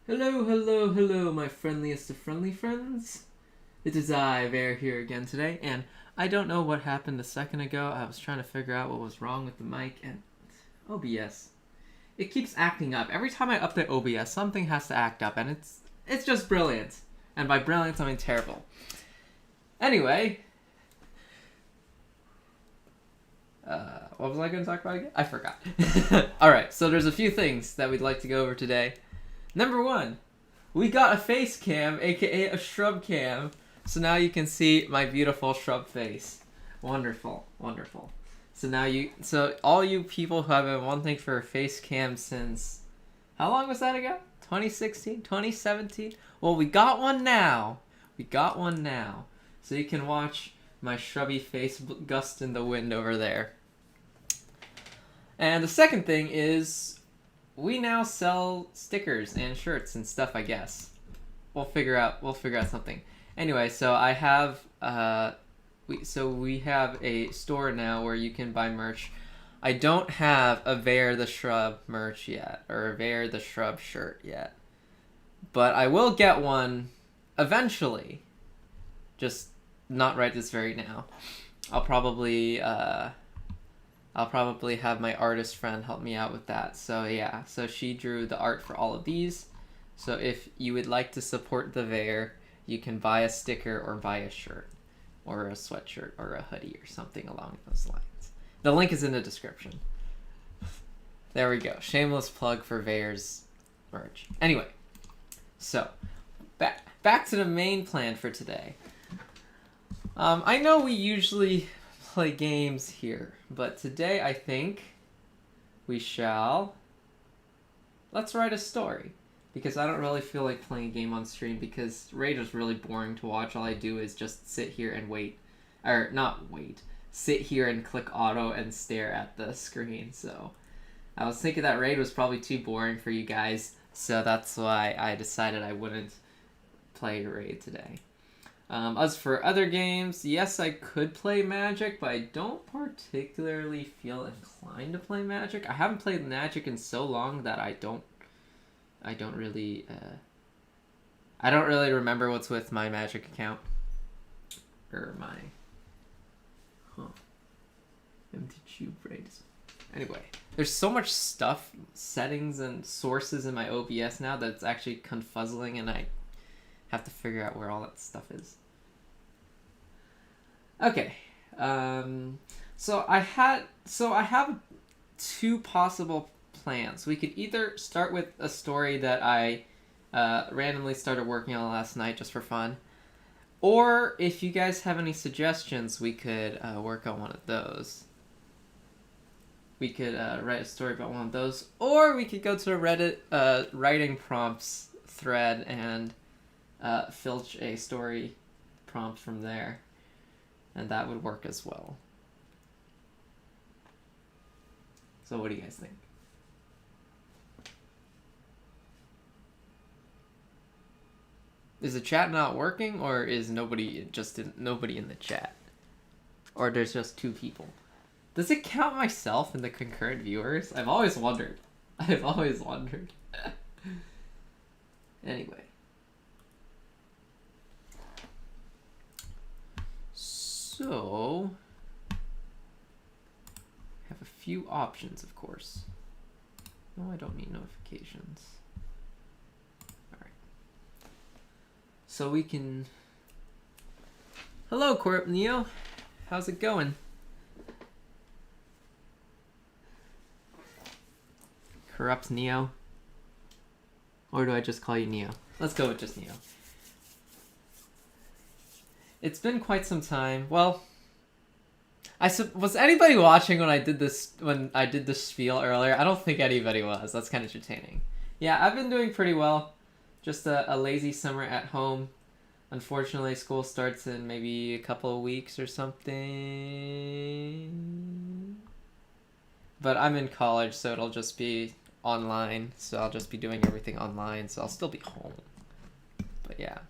Hello, hello, hello, my friendliest of friendly friends. It is I, Veyr, here again today, and I don't know what happened a second ago. I was trying to figure out what was wrong with the mic, and OBS. It keeps acting up. Every time I update OBS, something has to act up, and it's just brilliant. And by brilliant, I mean terrible. Anyway, what was I going to talk about again? I forgot. Alright, so there's a few things that we'd like to go over today. Number one, we got a face cam, aka a shrub cam. So now you can see my beautiful shrub face. Wonderful, wonderful. So all you people who have been wanting for a face cam since, how long was that ago? 2016, 2017? Well, we got one now. We got one now. So you can watch my shrubby face gust in the wind over there. And the second thing is, we now sell stickers and shirts and stuff, I guess. We'll figure out something. Anyway, so I have we have a store now where you can buy merch. I don't have a Veyr the Shrub merch yet, or a Veyr the Shrub shirt yet. But I will get one eventually. Just not right this very now. I'll probably have my artist friend help me out with that. So yeah, so she drew the art for all of these. So if you would like to support the Veyr, you can buy a sticker or buy a shirt or a sweatshirt or a hoodie or something along those lines. The link is in the description. There we go. Shameless plug for Veyr's merch. Anyway, so back to the main plan for today. I know we usually play games here, but today I think we shall let's write a story, because I don't really feel like playing a game on stream because Raid is really boring to watch. All I do is just sit here and wait, or not wait, sit here and click auto and stare at the screen. So I was thinking that Raid was probably too boring for you guys, so that's why I decided I wouldn't play Raid today. As for other games, yes, I could play Magic, but I don't particularly feel inclined to play Magic. I haven't played Magic in so long that I don't really remember what's with my Magic account. Or my MTG braids. Anyway, there's so much stuff, settings and sources in my OBS now that it's actually confuzzling, and I have to figure out where all that stuff is. Okay, so I have two possible plans. We could either start with a story that I randomly started working on last night just for fun, or if you guys have any suggestions, we could work on one of those. We could write a story about one of those, or we could go to the Reddit writing prompts thread and filch a story prompt from there, and that would work as well. So what do you guys think? Is the chat not working, or is nobody in the chat? Or there's just two people? Does it count myself in the concurrent viewers? I've always wondered. Anyway. So, I have a few options, of course. No, I don't need notifications. Alright. So we can... Hello, Corp Neo. How's it going? Corrupt Neo? Or do I just call you Neo? Let's go with just Neo. It's been quite some time. Well, was anybody watching when I did this spiel earlier? I don't think anybody was. That's kind of entertaining. Yeah, I've been doing pretty well. Just a lazy summer at home. Unfortunately, school starts in maybe a couple of weeks or something. But I'm in college, so it'll just be online. So I'll just be doing everything online, so I'll still be home. But yeah.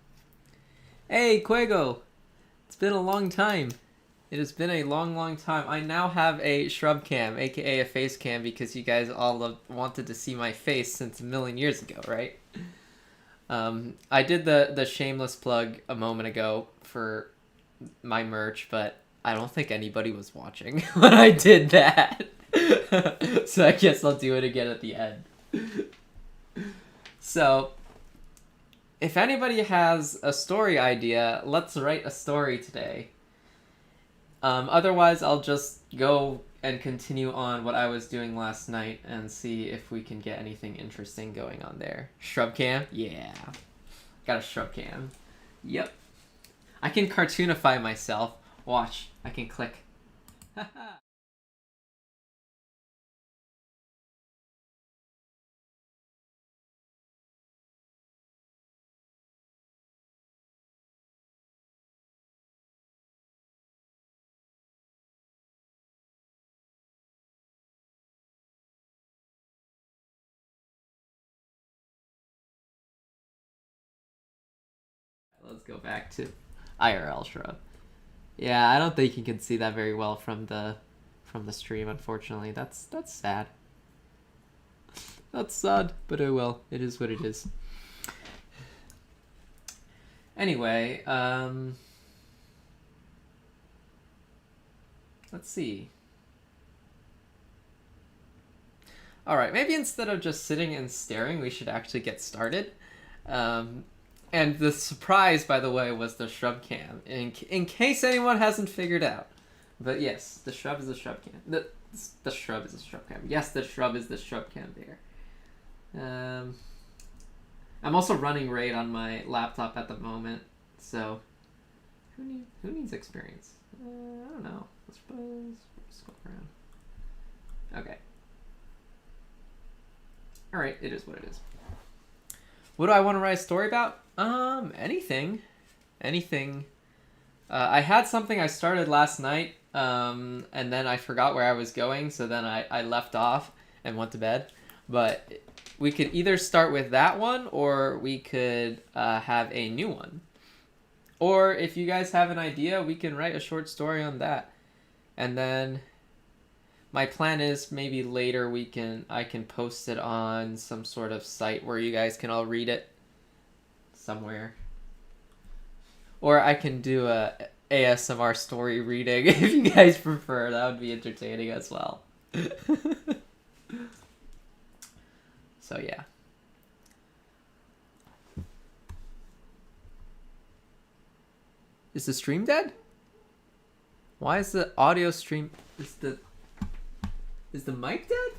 Hey, Quego! It's been a long time. It has been a long, long time. I now have a shrub cam, aka a face cam, because you guys all wanted to see my face since a million years ago, right? I did the shameless plug a moment ago for my merch, but I don't think anybody was watching when I did that. So I guess I'll do it again at the end. So, if anybody has a story idea, let's write a story today. Otherwise, I'll just go and continue on what I was doing last night and see if we can get anything interesting going on there. Shrub cam? Yeah. Got a shrub cam. Yep. I can cartoonify myself. Watch. I can click. Let's go back to IRL shrub. Yeah, I don't think you can see that very well from the stream, unfortunately. That's sad. That's sad, but oh well. It is what it is. Anyway, let's see. Alright, maybe instead of just sitting and staring, we should actually get started. And the surprise, by the way, was the shrub cam, in case anyone hasn't figured out. But yes, the shrub is a shrub cam. The shrub is a shrub cam. Yes, the shrub is the shrub cam there. I'm also running Raid on my laptop at the moment, so who needs experience? I don't know. Let's go around. Okay. Alright, it is what it is. What do I want to write a story about? Anything. I had something I started last night, and then I forgot where I was going, so then I left off and went to bed. But we could either start with that one, or we could have a new one. Or if you guys have an idea, we can write a short story on that. And then my plan is maybe later I can post it on some sort of site where you guys can all read it somewhere. Or I can do a ASMR story reading if you guys prefer. That would be entertaining as well. So yeah. Is the stream dead? Why is the audio stream... Is the mic dead?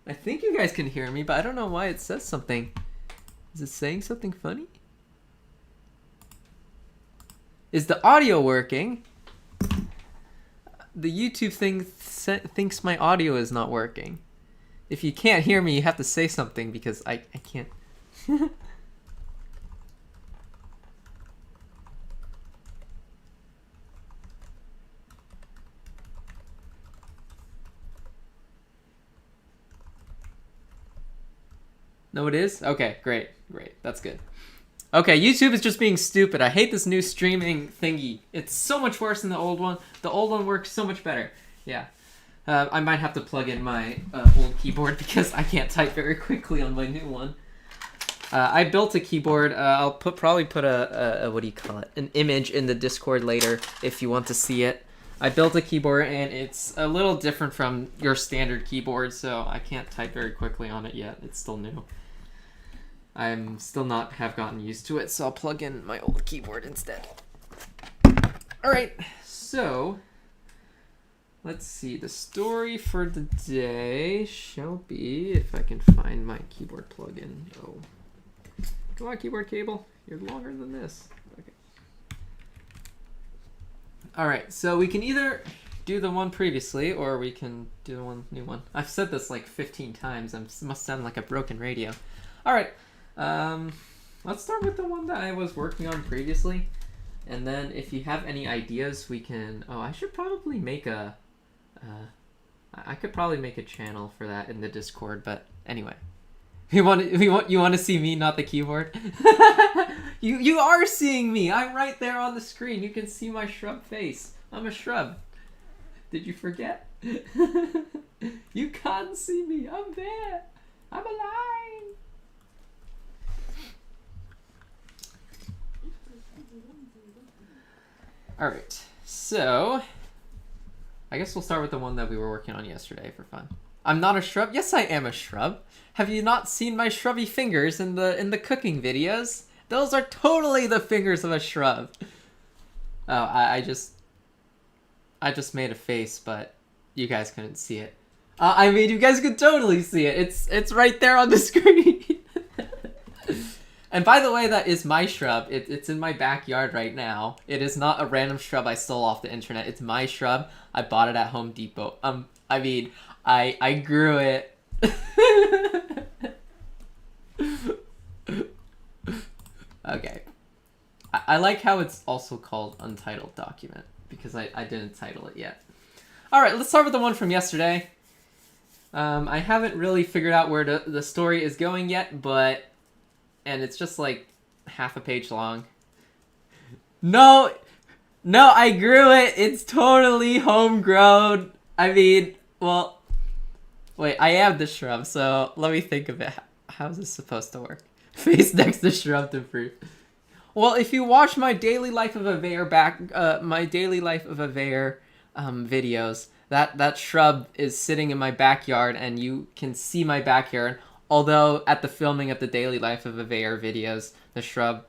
I think you guys can hear me, but I don't know why it says something. Is it saying something funny? Is the audio working? The YouTube thing thinks my audio is not working. If you can't hear me, you have to say something because I can't. No, it is? Okay, great. That's good. Okay, YouTube is just being stupid. I hate this new streaming thingy. It's so much worse than the old one. The old one works so much better. Yeah. I might have to plug in my old keyboard because I can't type very quickly on my new one. I built a keyboard. I'll probably put a what do you call it? An image in the Discord later if you want to see it. I built a keyboard and it's a little different from your standard keyboard, so I can't type very quickly on it yet. It's still new. I'm still not have gotten used to it, so I'll plug in my old keyboard instead. Alright, so let's see. The story for the day shall be, if I can find my keyboard plugin. Oh, come on, keyboard cable. You're longer than this. Okay. Alright, so we can either do the one previously, or we can do the new one. I've said this like 15 times. I must sound like a broken radio. Alright. Let's start with the one that I was working on previously, and then if you have any ideas, we can... Oh, I should probably make a... I could probably make a channel for that in the Discord, but anyway. You want to see me, not the keyboard? You are seeing me! I'm right there on the screen. You can see my shrub face. I'm a shrub. Did you forget? You can't see me. I'm there. I'm alive. Alright, so I guess we'll start with the one that we were working on yesterday for fun. I'm not a shrub? Yes, I am a shrub. Have you not seen my shrubby fingers in the cooking videos? Those are totally the fingers of a shrub. Oh, I just made a face, but you guys couldn't see it. I mean, you guys could totally see it. It's right there on the screen. And by the way, that is my shrub. It's in my backyard right now. It is not a random shrub I stole off the internet. It's my shrub. I bought it at Home Depot. I mean, I grew it. Okay. I like how it's also called Untitled Document, because I didn't title it yet. Alright, let's start with the one from yesterday. I haven't really figured out where the story is going yet, but... And it's just like half a page long. No, I grew it. It's totally homegrown. I mean, well, wait, I am the shrub, so let me think of it. How is this supposed to work? Face next to shrub to fruit. Well, if you watch my daily life of a Veyr videos, that shrub is sitting in my backyard, and you can see my backyard. Although at the filming of the daily life of a Veyr videos, the shrub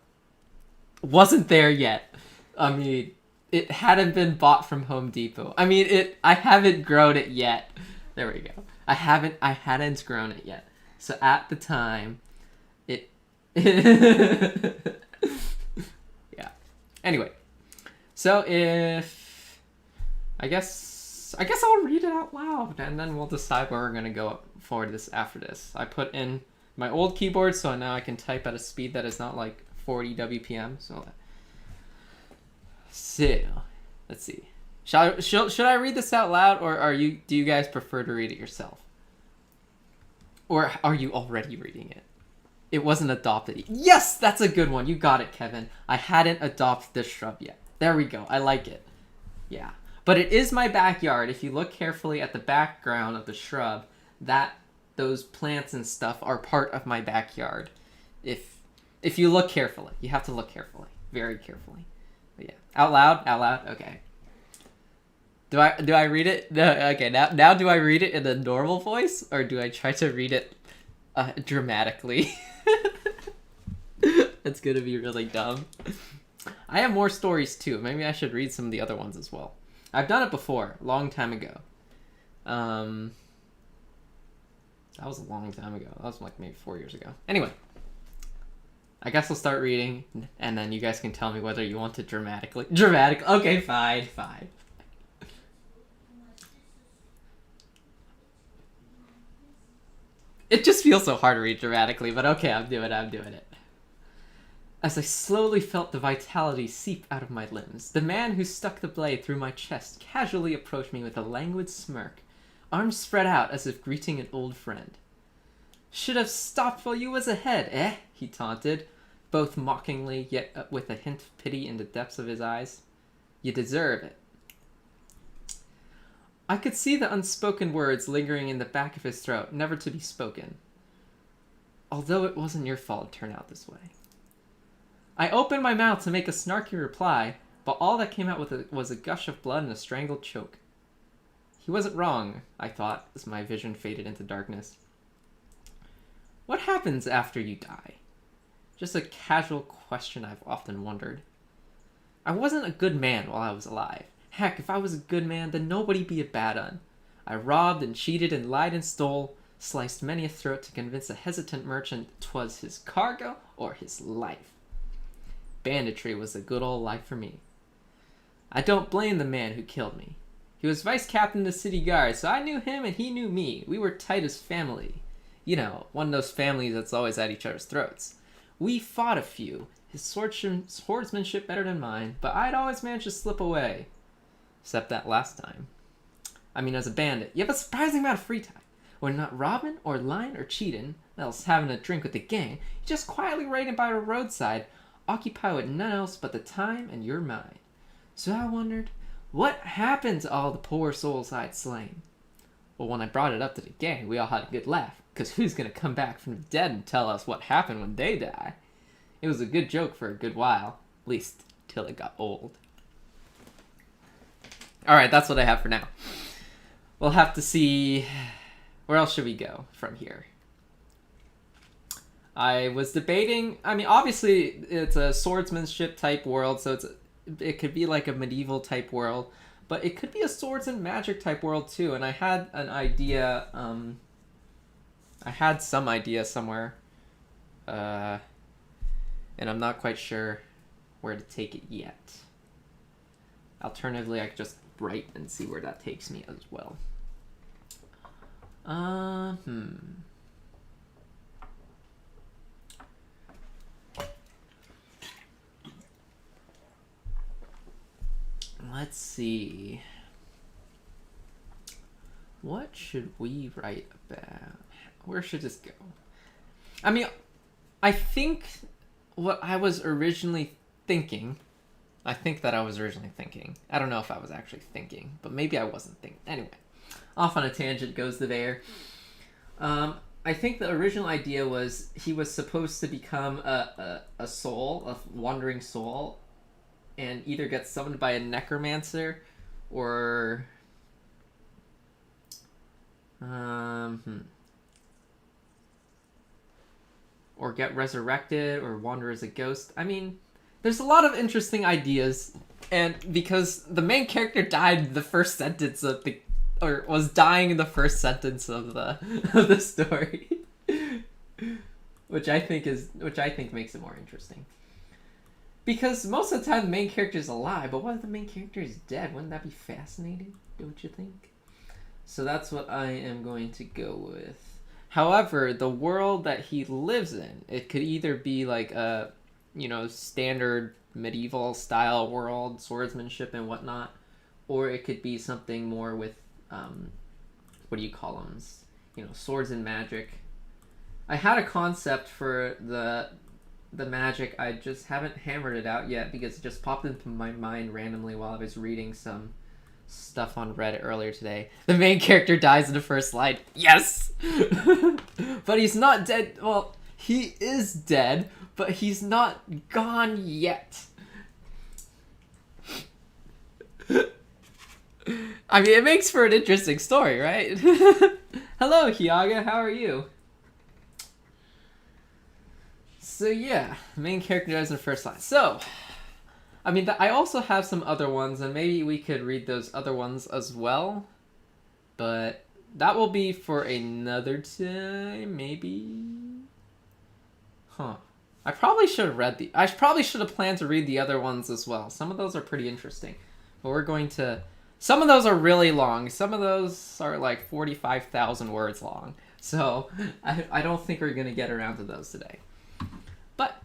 wasn't there yet. I mean, it hadn't been bought from Home Depot. I mean, I haven't grown it yet. There we go. I hadn't grown it yet. So at the time, it yeah. Anyway, so if I guess I'll read it out loud, and then we'll decide where we're gonna go forward this after this. I put in my old keyboard, so now I can type at a speed that is not like 40 WPM. So let's see. Should I read this out loud, or do you guys prefer to read it yourself? Or are you already reading it? It wasn't adopted. Yes, that's a good one. You got it, Kevin. I hadn't adopted this shrub yet. There we go. I like it. Yeah. But it is my backyard. If you look carefully at the background of the shrub, those plants and stuff are part of my backyard. If you look carefully. You have to look carefully. Very carefully. But yeah. Out loud? Okay. Do I read it? No, okay, now do I read it in a normal voice, or do I try to read it dramatically? It's gonna be really dumb. I have more stories too. Maybe I should read some of the other ones as well. I've done it before, a long time ago. That was a long time ago. That was like maybe 4 years ago. Anyway, I guess I'll start reading, and then you guys can tell me whether you want to dramatically. Okay, fine. It just feels so hard to read dramatically, but okay, I'm doing it. As I slowly felt the vitality seep out of my limbs, the man who stuck the blade through my chest casually approached me with a languid smirk, arms spread out as if greeting an old friend. "Should have stopped while you was ahead, eh?" he taunted, both mockingly yet with a hint of pity in the depths of his eyes. "You deserve it." I could see the unspoken words lingering in the back of his throat, never to be spoken. "Although it wasn't your fault it turned out this way." I opened my mouth to make a snarky reply, but all that came out was a gush of blood and a strangled choke. He wasn't wrong, I thought, as my vision faded into darkness. What happens after you die? Just a casual question I've often wondered. I wasn't a good man while I was alive. Heck, if I was a good man, then nobody'd be a bad un. I robbed and cheated and lied and stole, sliced many a throat to convince a hesitant merchant 'twas his cargo or his life. Banditry was a good old life for me. I don't blame the man who killed me. He was vice captain of the city guard, so I knew him and he knew me. We were tight as family. You know, one of those families that's always at each other's throats. We fought a few, his swordsmanship better than mine, but I'd always managed to slip away. Except that last time. I mean, as a bandit, you have a surprising amount of free time. When not robbing or lying or cheating, else having a drink with the gang, you just quietly riding by the roadside, occupied with none else but the time and your mind. So I wondered, what happened to all the poor souls I'd slain? Well, when I brought it up to the gang, we all had a good laugh, because who's going to come back from the dead and tell us what happened when they die? It was a good joke for a good while, at least till it got old. Alright, that's what I have for now. We'll have to see... Where else should we go from here? I was debating... I mean, obviously, it's a swordsmanship type world, so it could be like a medieval type world. But it could be a swords and magic type world, too. And I had an idea... I had some idea somewhere. And I'm not quite sure where to take it yet. Alternatively, I could just write and see where that takes me as well. Let's see. What should we write about? Where should this go? I mean, I think what I was originally thinking... I think that I was originally thinking. I don't know if I was actually thinking, but maybe I wasn't thinking. Anyway, off on a tangent goes the Veyr. I think the original idea was he was supposed to become a soul, a wandering soul, and either get summoned by a necromancer or... or get resurrected or wander as a ghost. I mean... There's a lot of interesting ideas, and because the main character died in the first sentence of the, or was dying in the first sentence of the story, which I think makes it more interesting. Because most of the time the main character is alive, but what if the main character is dead? Wouldn't that be fascinating? Don't you think? So that's what I am going to go with. However, the world that he lives in, it could either be like a, you know, standard medieval style world, swordsmanship and whatnot, or it could be something more with, what do you call them? You know, swords and magic. I had a concept for the magic, I just haven't hammered it out yet because it just popped into my mind randomly while I was reading some stuff on Reddit earlier today. The main character dies in the first line. Yes! But he's not dead. Well, he is dead, but he's not gone yet. I mean, it makes for an interesting story, right? Hello, Hyaga, how are you? So yeah, main character dies in the first line. So, I mean, I also have some other ones, and maybe we could read those other ones as well. But that will be for another time, maybe? Huh. I probably should have read I probably should have planned to read the other ones as well. Some of those are pretty interesting. But we're going to... Some of those are really long. Some of those are like 45,000 words long. So, I don't think we're going to get around to those today. But,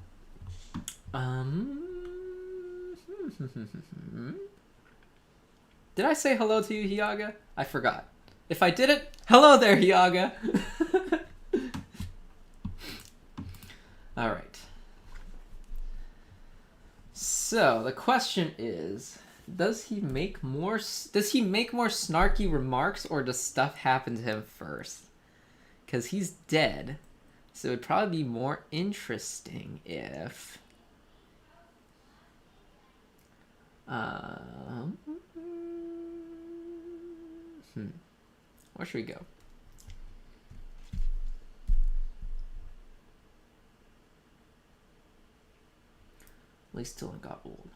did I say hello to you, Hyaga? I forgot. If I didn't, hello there, Hyaga! Alright. So, the question is, does he make more snarky remarks, or does stuff happen to him first? Because he's dead. So it'd probably be more interesting if... Where should we go? At least till it got old.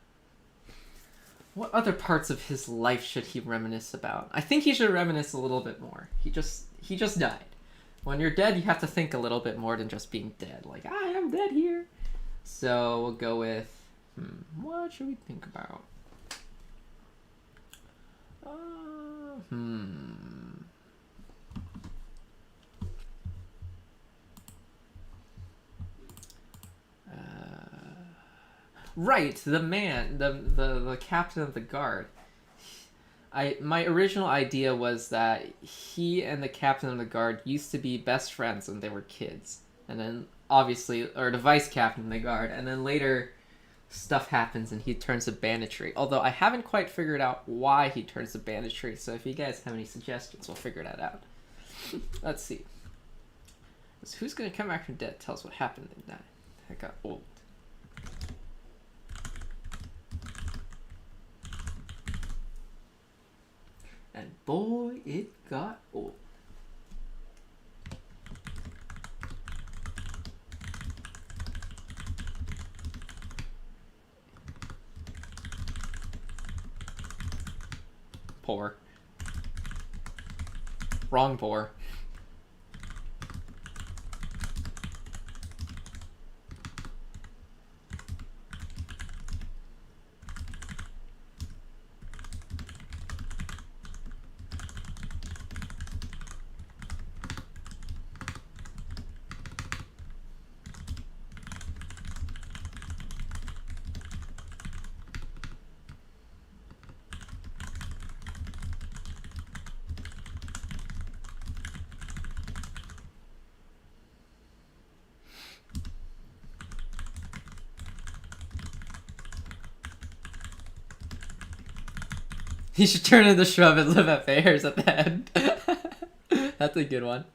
What other parts of his life should he reminisce about? I think he should reminisce a little bit more. He just died. When you're dead, you have to think a little bit more than just being dead. Like, I am dead here. So we'll go with, what should we think about? Right, the man, the captain of the guard. My original idea was that he and the captain of the guard used to be best friends when they were kids. And then, obviously, or the vice captain of the guard. And then later, stuff happens and he turns to banditry. Although, I haven't quite figured out why he turns to banditry. So if you guys have any suggestions, we'll figure that out. Let's see. So who's going to come back from dead? Tell us what happened in that. I got old. And boy, it got old. Poor. Wrong poor. You should turn into the shrub and live at Veyr's at the end. That's a good one.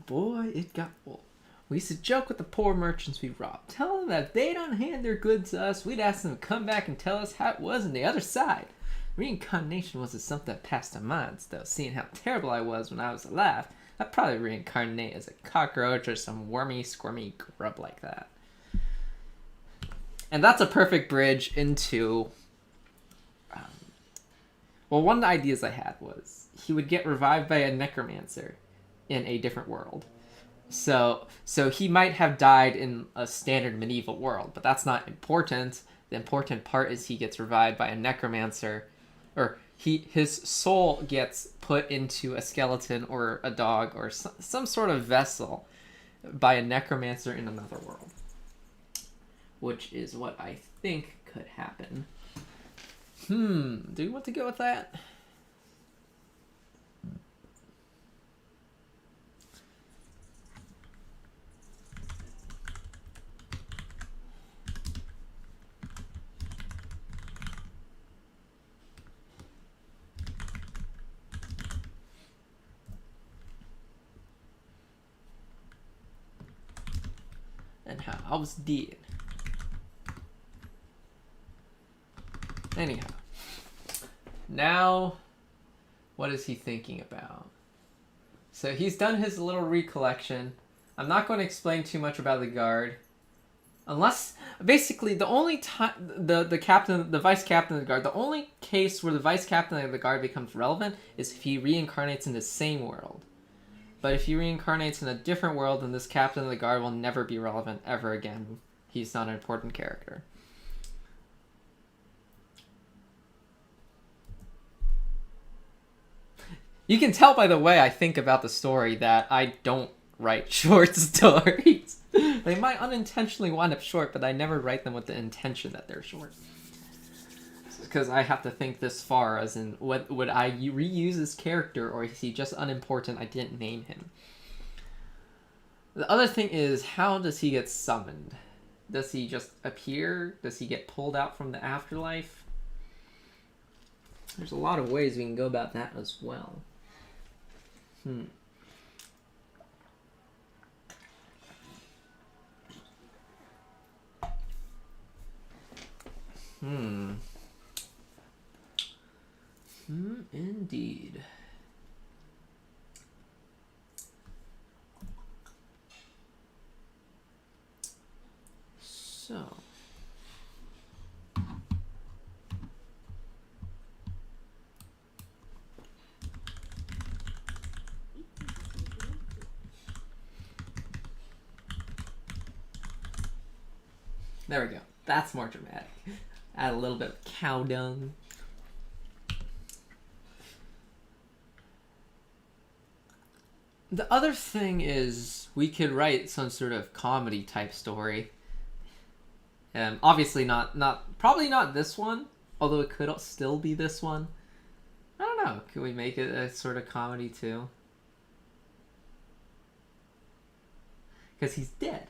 Boy, it got old. We used to joke with the poor merchants we robbed, tell them that if they don't hand their goods to us, we'd ask them to come back and tell us how it was on the other side. Reincarnation wasn't something that passed our minds, though. Seeing how terrible I was when I was alive, I'd probably reincarnate as a cockroach or some wormy, squirmy grub like that. And that's a perfect bridge into... well, one of the ideas I had was he would get revived by a necromancer in a different world. So he might have died in a standard medieval world, but that's not important. The important part is he gets revived by a necromancer, or his soul gets put into a skeleton or a dog or some sort of vessel by a necromancer in another world, which is what I think could happen. Do you want to go with that? And how I was dead. Anyhow, now what is he thinking about? So he's done his little recollection. I'm not going to explain too much about the guard, unless basically the only time the captain, the vice captain of the guard, the only case where the vice captain of the guard becomes relevant is if he reincarnates in the same world. But if he reincarnates in a different world, then this captain of the guard will never be relevant ever again. He's not an important character. You can tell by the way I think about the story that I don't write short stories. They might unintentionally wind up short, but I never write them with the intention that they're short. Because I have to think this far, as in, would I reuse this character, or is he just unimportant? I didn't name him. The other thing is, how does he get summoned? Does he just appear? Does he get pulled out from the afterlife? There's a lot of ways we can go about that as well. Indeed. So. There we go. That's more dramatic. Add a little bit of cow dung. The other thing is we could write some sort of comedy type story. Obviously probably not this one, although it could still be this one. I don't know. Can we make it a sort of comedy too? Because he's dead.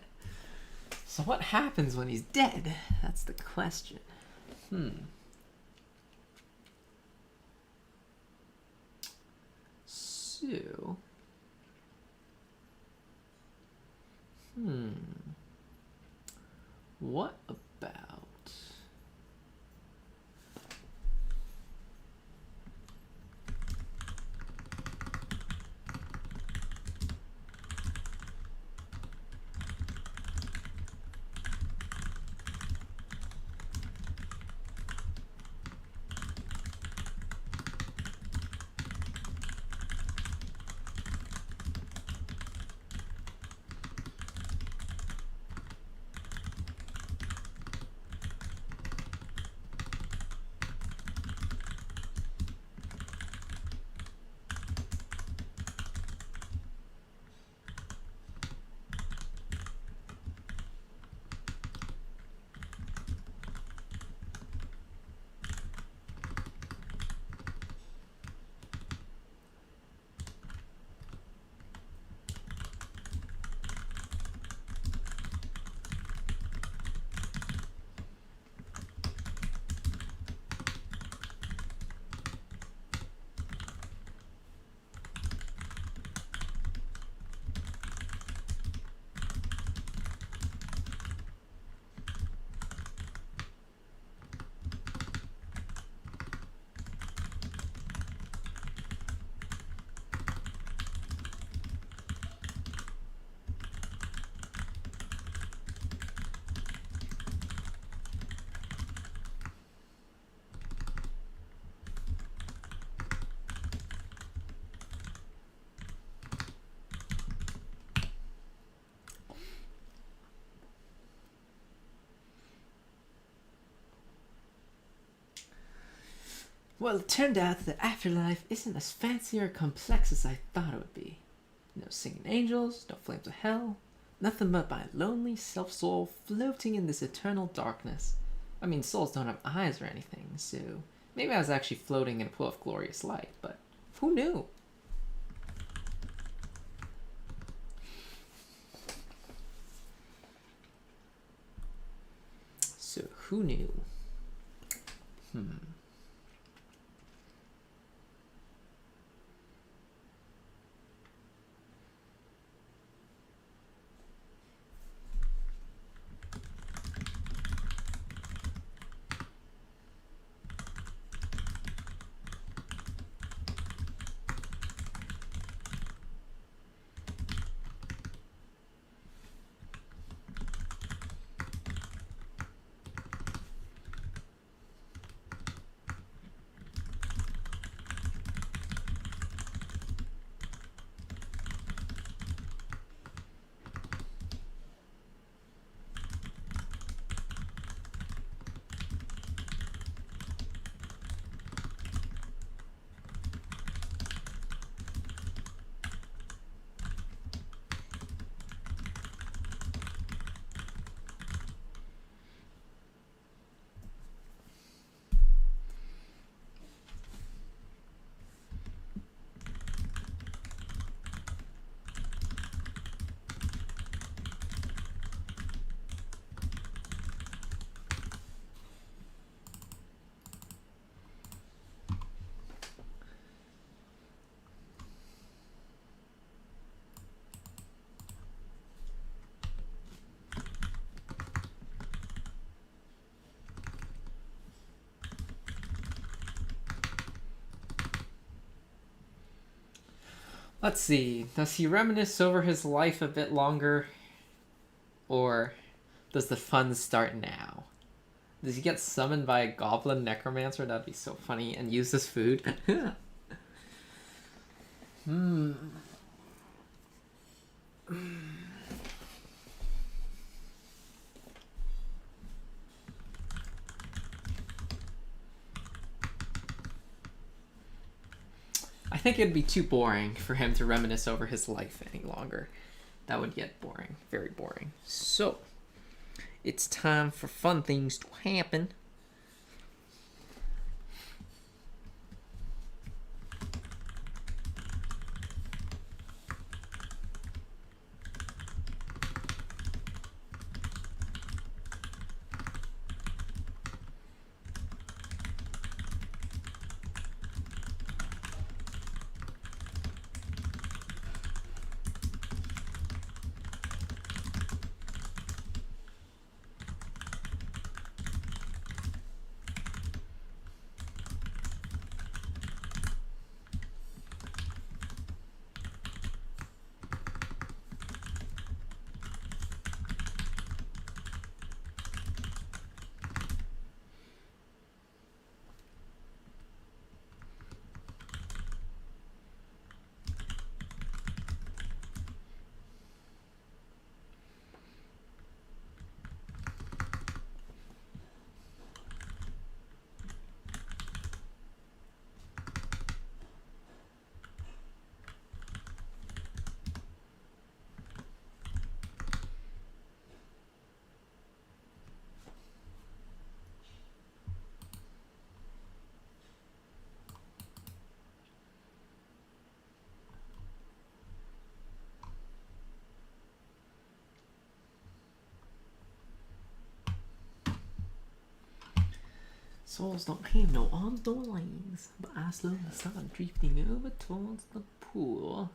So what happens when he's dead? That's the question. So... What about... Well, it turned out the afterlife isn't as fancy or complex as I thought it would be. No singing angels, no flames of hell, nothing but my lonely self-soul floating in this eternal darkness. I mean, souls don't have eyes or anything, so maybe I was actually floating in a pool of glorious light, but who knew? So, who knew? Let's see. Does he reminisce over his life a bit longer? Or does the fun start now? Does he get summoned by a goblin necromancer? That'd be so funny. And use his food? think it'd be too boring for him to reminisce over his life any longer. That would get boring, very boring. So, it's time for fun things to happen. Souls don't have no arms or legs, but I slowly start drifting over towards the pool.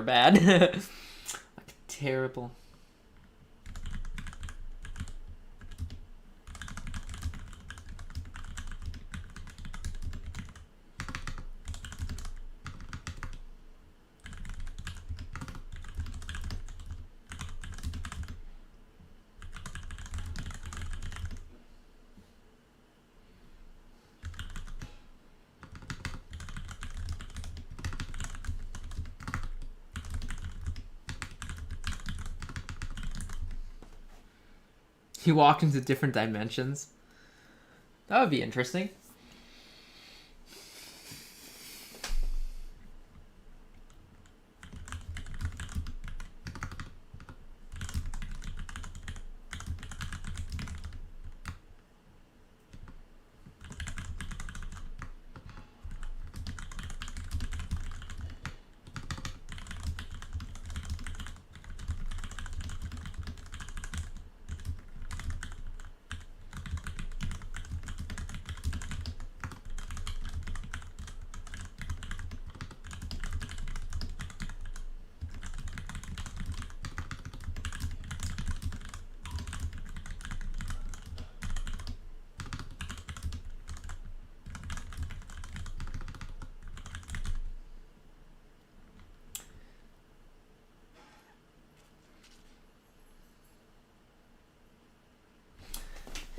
Bad. Like terrible. You walk into different dimensions. That would be interesting.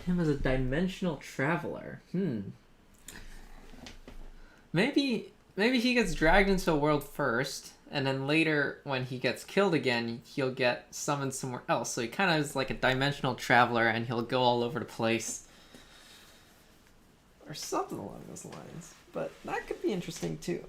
Him as a dimensional traveler. Maybe he gets dragged into a world first, and then later, when he gets killed again, he'll get summoned somewhere else. So he kind of is like a dimensional traveler, and he'll go all over the place. Or something along those lines. But that could be interesting, too.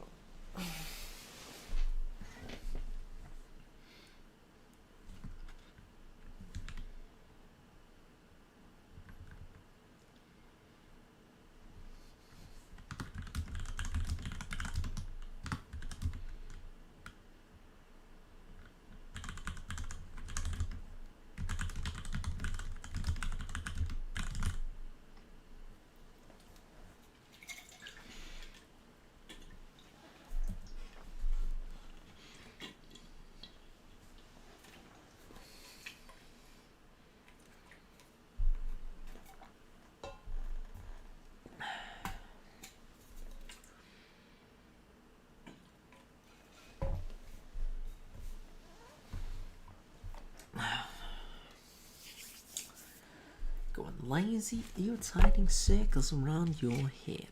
Going lazy, irritating circles around your head.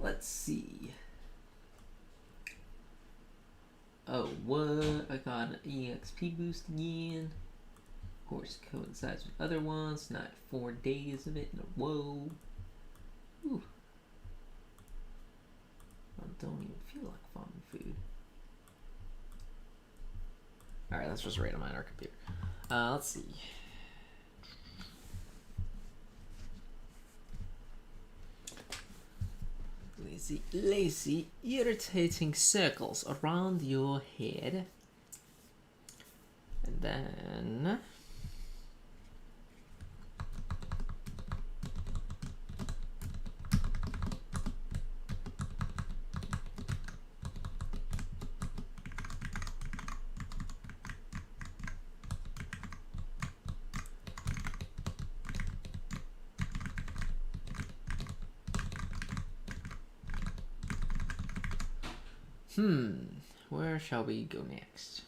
Let's see. Oh, what? I got an EXP boost again. Of course, coincides with other ones. Not 4 days of it in a row. Ooh. I don't even feel like farming food. Alright, let's just rate mine our computer. Let's see. Lazy, irritating circles around your head. And then... where shall we go next?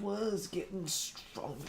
Was getting stronger.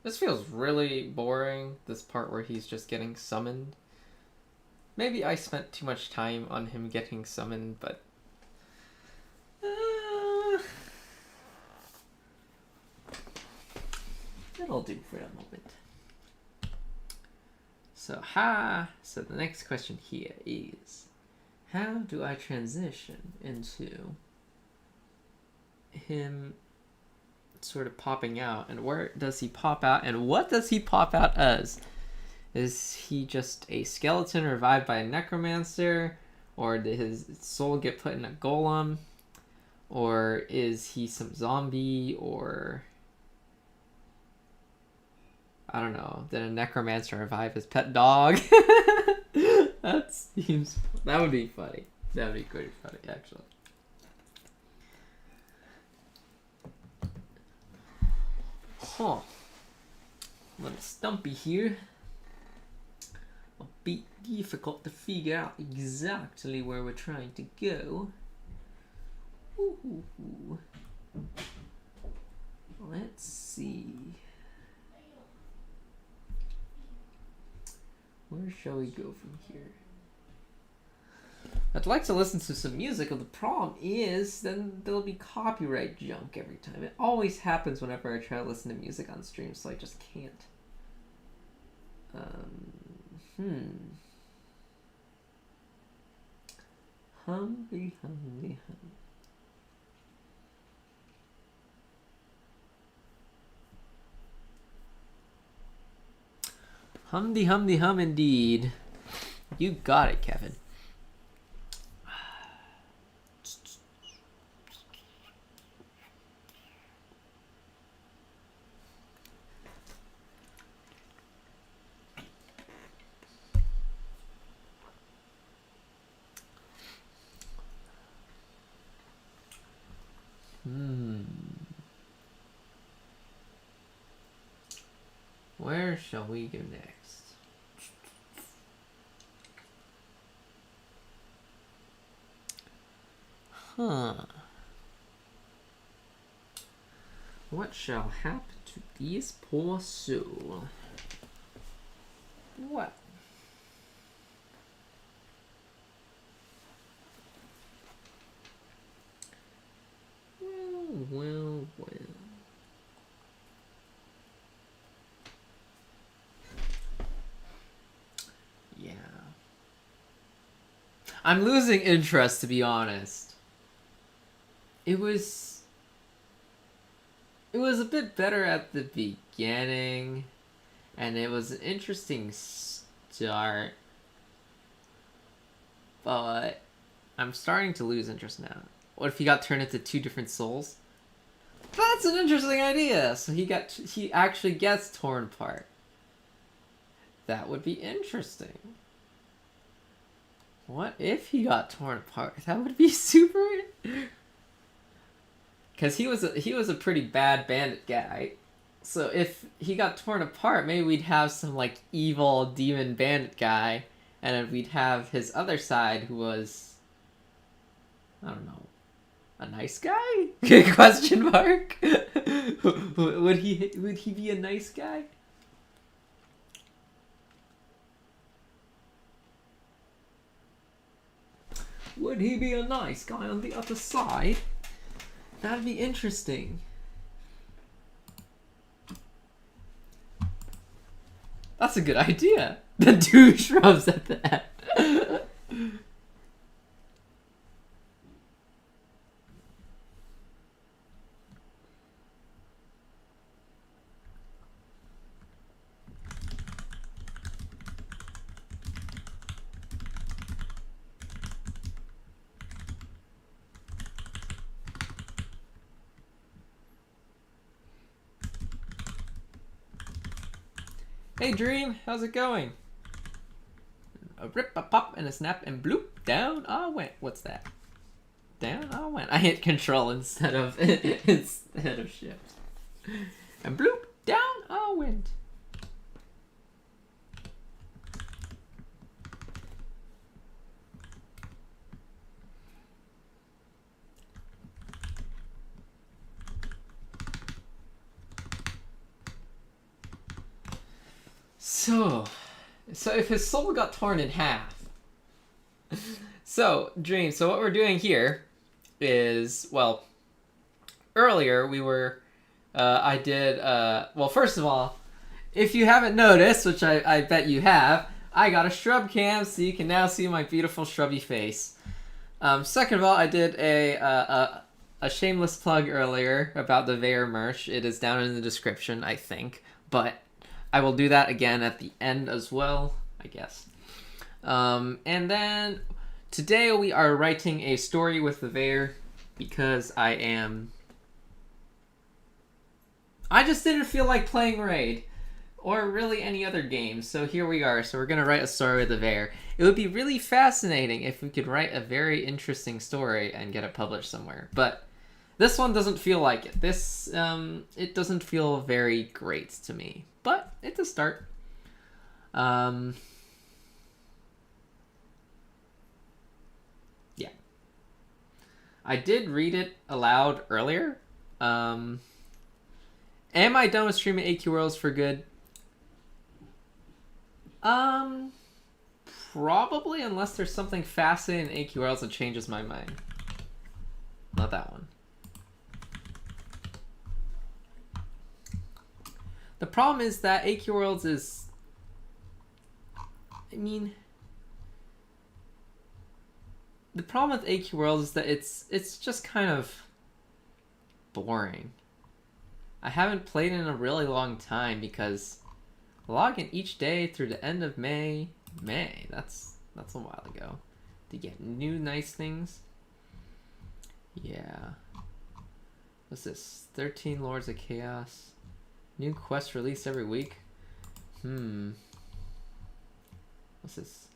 This feels really boring, this part where he's just getting summoned. Maybe I spent too much time on him getting summoned, but... that'll do for the moment. So the next question here is, how do I transition into him sort of popping out, and where does he pop out, and what does he pop out as? Is he just a skeleton revived by a necromancer, or did his soul get put in a golem, or is he some zombie, or I don't know, did a necromancer revive his pet dog? That would be funny. That would be pretty funny, actually. Huh. A little stumpy here. A bit difficult to figure out exactly where we're trying to go. Ooh. Let's see. Where shall we go from here? I'd like to listen to some music, but the problem is then there'll be copyright junk every time. It always happens whenever I try to listen to music on stream, so I just can't. Humby. Humdy hum indeed. You got it, Kevin. Where shall we go next? What shall happen to this poor soul? What? Well. Yeah. I'm losing interest, to be honest. It was a bit better at the beginning, and it was an interesting start, but I'm starting to lose interest now. What if he got turned into two different souls? That's an interesting idea. So he actually gets torn apart. That would be interesting. What if he got torn apart? That would be super. Because he was a pretty bad bandit guy. So if he got torn apart, maybe we'd have some like evil demon bandit guy, and then we'd have his other side who was, I don't know, a nice guy? Question mark. Would he be a nice guy? Would he be a nice guy on the other side? That'd be interesting. That's a good idea. The two shrubs at the end. Hey Dream, how's it going? A rip, a pop, and a snap, and bloop, down I went. What's that? Down I went. I hit control instead of shift. And bloop, down I went. So if his soul got torn in half. So, Dream, so what we're doing here is, well, earlier we were, I did, well, first of all, if you haven't noticed, which I bet you have, I got a shrub cam, so you can now see my beautiful shrubby face. Second of all, I did a shameless plug earlier about the Veyr merch. It is down in the description, I think, but I will do that again at the end as well, I guess. And then today we are writing a story with the Veyr because I just didn't feel like playing Raid or really any other game, so here we are. So we're gonna write a story with the Veyr. It would be really fascinating if we could write a very interesting story and get it published somewhere, but this one doesn't feel like it. This, it doesn't feel very great to me, but it's a start. Yeah. I did read it aloud earlier. Am I done with streaming AQ Worlds for good? Probably, unless there's something fascinating in AQ Worlds that changes my mind. Not that one. The problem is that AQ Worlds is... I mean... The problem with AQ Worlds is that it's just kind of boring. I haven't played in a really long time because I log in each day through the end of May. That's a while ago. To get new nice things. Yeah. What's this? 13 Lords of Chaos. New quests released every week. What's this?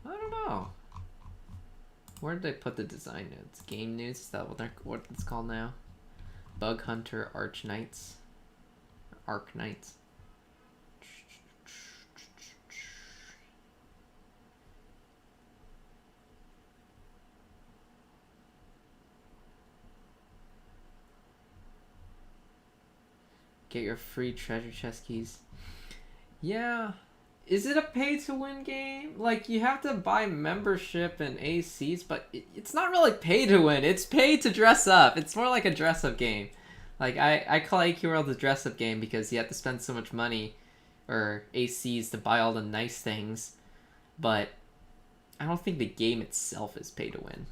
I don't know. Where did they put the design notes? Game news? Is that what it's called now? Bug Hunter Arch Knights. Arc Knights. Get your free treasure chest keys. Yeah. Is it a pay-to-win game? Like, you have to buy membership and ACs, but it's not really pay-to-win. It's pay to dress up. It's more like a dress-up game. Like, I call AQ World a dress-up game because you have to spend so much money or ACs to buy all the nice things, but I don't think the game itself is pay-to-win.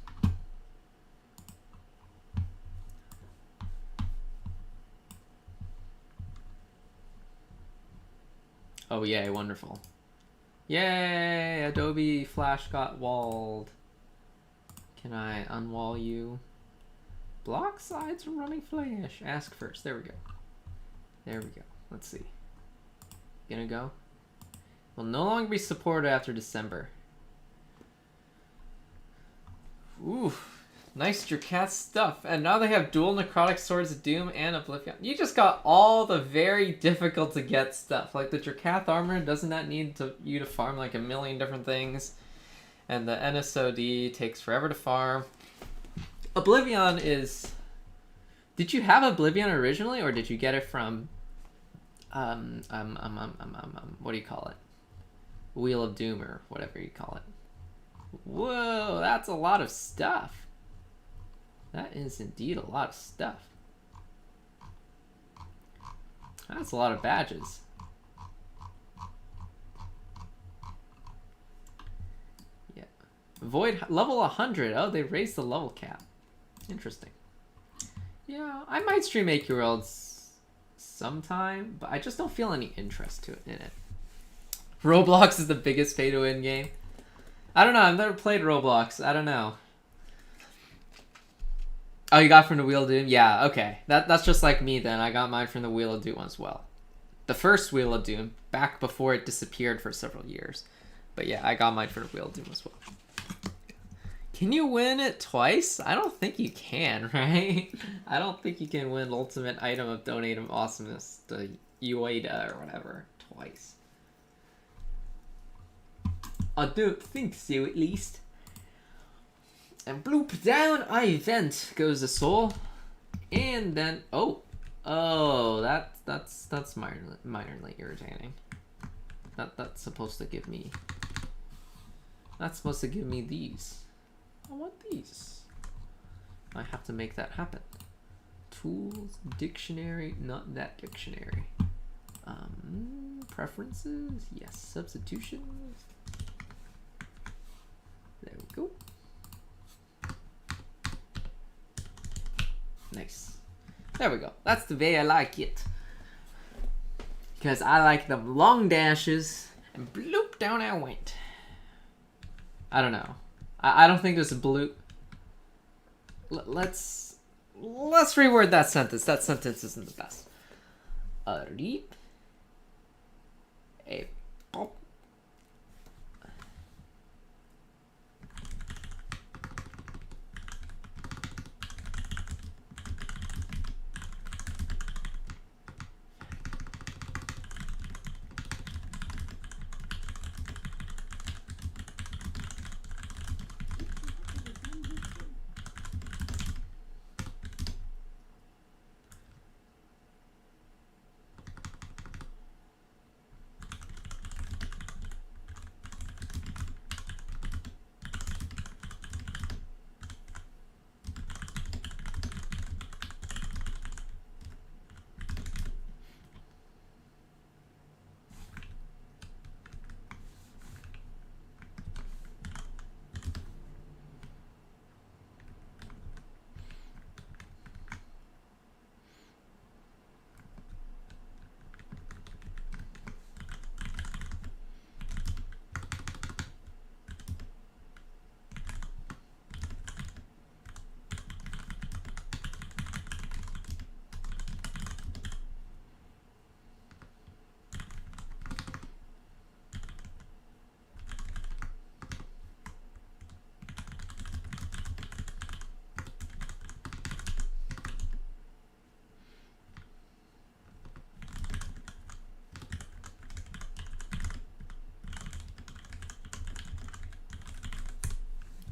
Oh yay, wonderful. Yay, Adobe Flash got walled. Can I unwall you? Block sides from running Flash. Ask first. There we go. There we go. Let's see. Gonna go? Will no longer be supported after December. Ooh. Nice Dracat stuff. And now they have dual Necrotic Swords of Doom and Oblivion. You just got all the very difficult to get stuff. Like the Dracath Armor, doesn't that need you to farm like a million different things? And the NSOD takes forever to farm. Oblivion is... Did you have Oblivion originally, or did you get it from... what do you call it? Wheel of Doom, or whatever you call it. Whoa, that's a lot of stuff. That is indeed a lot of stuff. That's a lot of badges. Yeah. Void level 100. Oh, they raised the level cap. Interesting. Yeah, I might stream AQ Worlds sometime, but I just don't feel any interest in it. Roblox is the biggest pay-to-win game. I don't know. I've never played Roblox. I don't know. Oh, you got from the Wheel of Doom? Yeah, okay. That's just like me then. I got mine from the Wheel of Doom as well. The first Wheel of Doom, back before it disappeared for several years. But yeah, I got mine for the Wheel of Doom as well. Can you win it twice? I don't think you can, right? I don't think you can win Ultimate Item of Donatum Awesomeness to Ueda or whatever twice. I don't think so, at least. And bloop down, I vent, goes the soul. And then, oh, Oh, that's minorly irritating. That's supposed to give me. That's supposed to give me these. I want these. I have to make that happen. Tools, dictionary, not that dictionary. Preferences, yes. Substitutions. There we go. Nice. There we go. That's the way I like it. Because I like them long dashes, and bloop, down I went. I don't know. I don't think there's a bloop. Let's reword that sentence. That sentence isn't the best. A reap. A pop.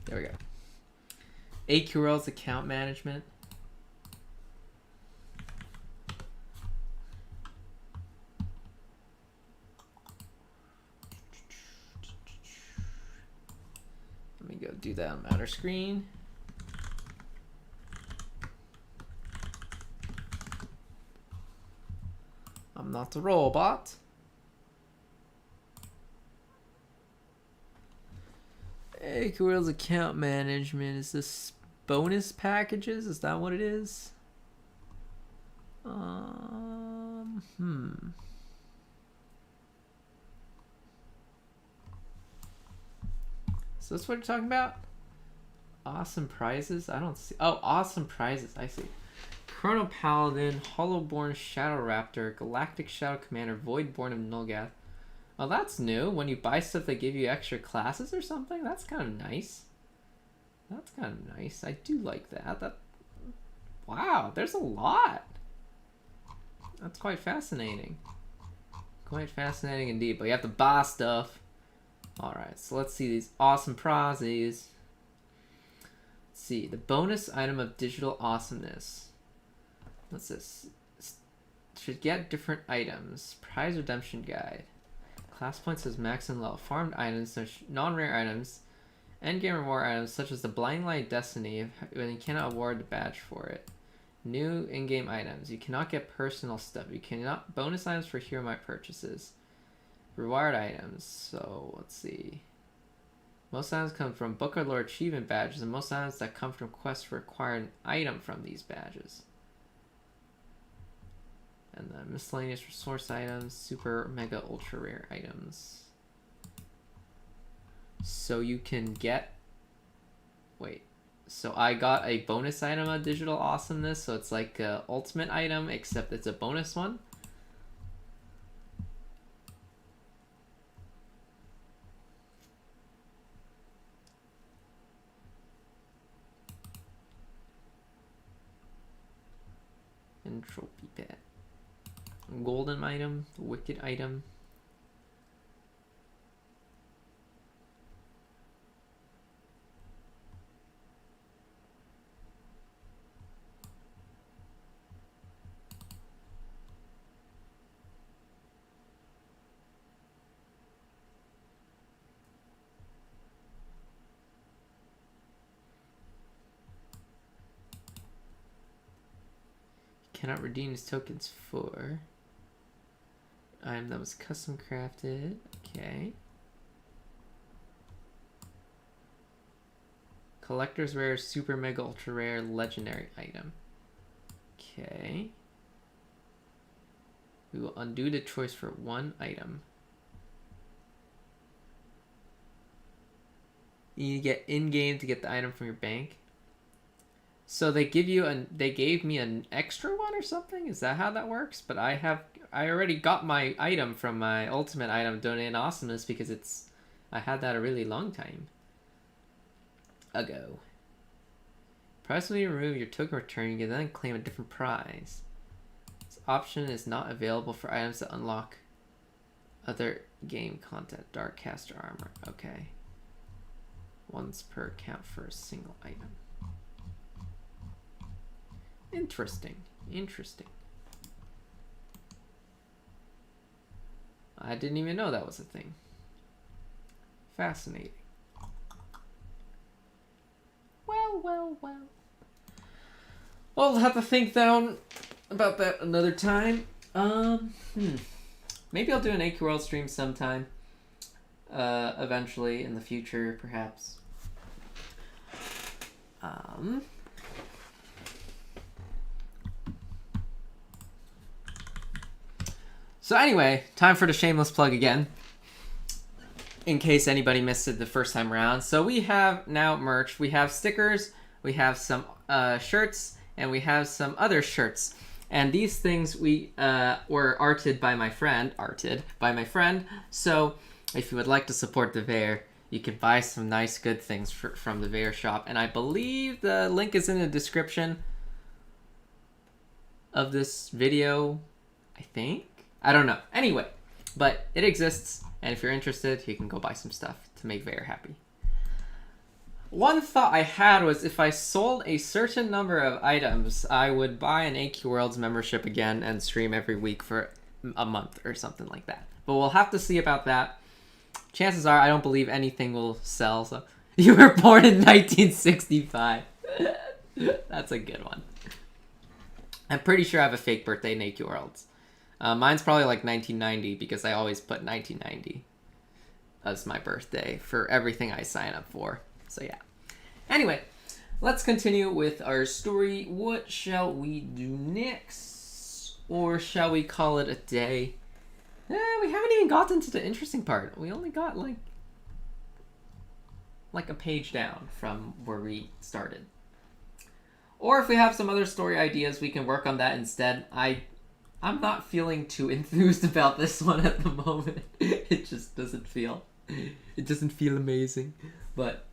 There we go. AQW's account management. Let me go do that on matter screen. I'm not a robot. AQW's account management. Is this bonus packages? Is that what it is? So that's what you're talking about? Awesome prizes? I don't see. Oh, awesome prizes. I see. Chrono Paladin, Hollowborn Shadow Raptor, Galactic Shadow Commander, Voidborn of Nulgath. Oh, that's new. When you buy stuff, they give you extra classes or something. That's kind of nice. That's kind of nice. I do like that. Wow, there's a lot. That's quite fascinating. Quite fascinating indeed. But you have to buy stuff. Alright, so let's see these awesome prizes. Let's see. The bonus item of digital awesomeness. What's this? Should get different items. Prize redemption guide. Class points as max and low. Farmed items, non-rare items, endgame reward items such as the Blind Light Destiny when you cannot award the badge for it. New in-game items. You cannot get personal stuff. You cannot bonus items for hero might purchases. Reward items. So let's see. Most items come from book or lore achievement badges, and most items that come from quests require an item from these badges. And then miscellaneous resource items, super, mega, ultra rare items. So you can get... Wait. So I got a bonus item of digital awesomeness. So it's like an ultimate item, except it's a bonus one. Entropy pet. Golden item, wicked item. cannot redeem these tokens for. Item that was custom crafted. Okay. Collector's rare, super mega ultra rare, legendary item. Okay. We will undo the choice for one item. You get in-game to get the item from your bank. So they give you they gave me an extra one or something? Is that how that works? But I already got my item from my ultimate item, Donate Awesomeness, because I had that a really long time ago. Price will be removed, your token return, you can then claim a different prize. This option is not available for items that unlock other game content. Dark Caster Armor. Okay. Once per account for a single item. Interesting. Interesting. I didn't even know that was a thing. Fascinating. Well, well, well. I'll have to think down about that another time. Maybe I'll do an AQ World stream sometime. Eventually in the future, perhaps. So anyway, time for the shameless plug again. In case anybody missed it the first time around. So we have now merch. We have stickers, we have some shirts, and we have some other shirts. And these things were arted by my friend. So if you would like to support the Veyr, you can buy some nice good things from the Veyr shop. And I believe the link is in the description of this video, I think. I don't know. Anyway, but it exists. And if you're interested, you can go buy some stuff to make Veyr happy. One thought I had was if I sold a certain number of items, I would buy an AQ Worlds membership again and stream every week for a month or something like that. But we'll have to see about that. Chances are I don't believe anything will sell. So you were born in 1965. That's a good one. I'm pretty sure I have a fake birthday in AQ Worlds. Mine's probably like 1990 because I always put 1990 as my birthday for everything I sign up for. So yeah. Anyway, let's continue with our story. What shall we do next? Or shall we call it a day? We haven't even gotten to the interesting part. We only got like a page down from where we started. Or if we have some other story ideas, we can work on that instead. I'm not feeling too enthused about this one at the moment. It just doesn't feel amazing. But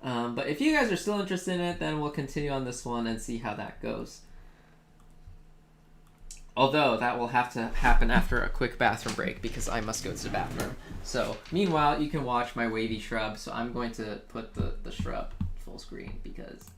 if you guys are still interested in it, then we'll continue on this one and see how that goes. Although that will have to happen after a quick bathroom break because I must go to the bathroom. So meanwhile, you can watch my wavy shrub. So I'm going to put the shrub full screen because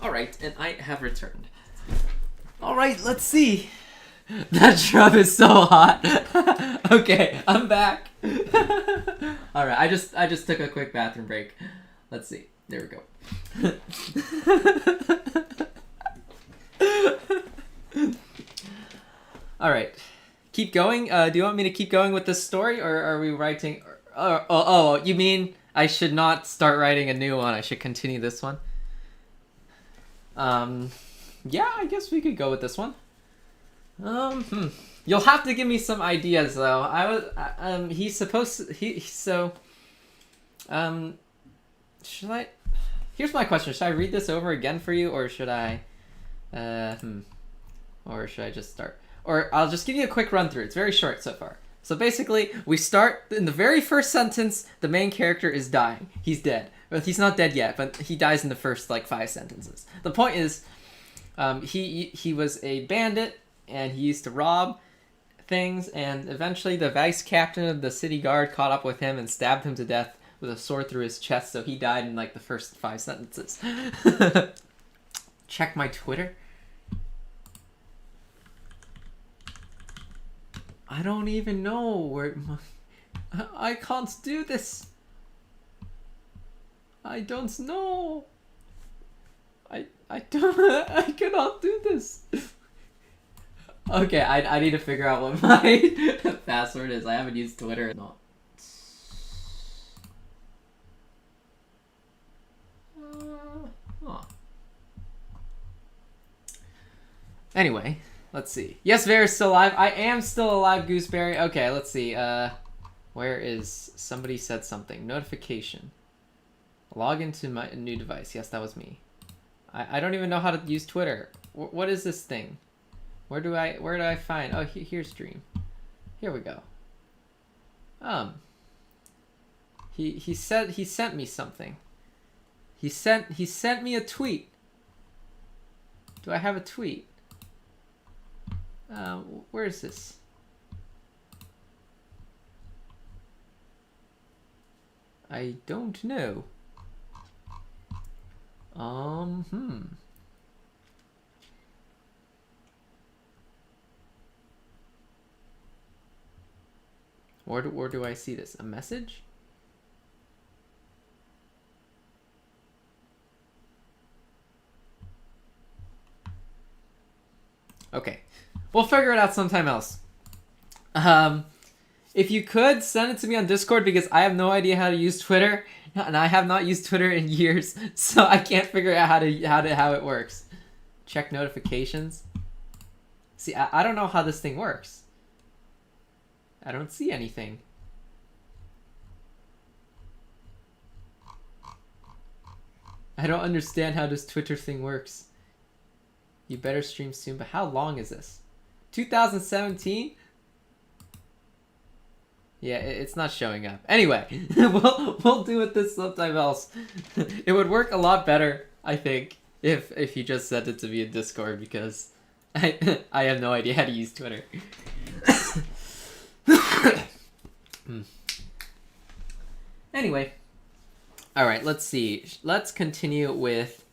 Alright, and I have returned. Alright, let's see. That shrub is so hot. Okay, I'm back. Alright, I just took a quick bathroom break. Let's see. There we go. Alright. Keep going? Do you want me to keep going with this story, or are we writing... Oh, you mean I should not start writing a new one? I should continue this one? Yeah, I guess we could go with this one. You'll have to give me some ideas, though. He's supposed to... should I... Here's my question. Should I read this over again for you, or should I... Or should I just start? Or I'll just give you a quick run through. It's very short so far. So basically, we start in the very first sentence, the main character is dying. He's dead. Well, he's not dead yet, but he dies in the first, 5 sentences. The point is, he was a bandit, and he used to rob things, and eventually the vice captain of the city guard caught up with him and stabbed him to death with a sword through his chest, so he died in, the first 5 sentences. Check my Twitter. I don't even know where... I can't do this. I don't know. I don't... I cannot do this. Okay, I need to figure out what my password is. I haven't used Twitter. No. Huh. Anyway, let's see. Yes, Veyr is still alive. I am still alive, Gooseberry. Okay, let's see. Where is... Somebody said something. Notification. Log into my new device. Yes, that was me. I don't even know how to use Twitter. What is this thing? Where do I find... Oh, here's Dream. Here we go. He said he sent me something. He sent me a tweet. Do I have a tweet? Where is this? I don't know. Where do I see this? A message? Okay. We'll figure it out sometime else. If you could, send it to me on Discord, because I have no idea how to use Twitter, and I have not used Twitter in years, so I can't figure out how it works. Check notifications. See, I don't know how this thing works. I don't see anything. I don't understand how this Twitter thing works. You better stream soon, but how long is this? 2017? Yeah, it's not showing up. Anyway, we'll do it this sometime else. It would work a lot better, I think, if you just sent it to me in Discord, because I have no idea how to use Twitter. Anyway, all right, let's see. Let's continue with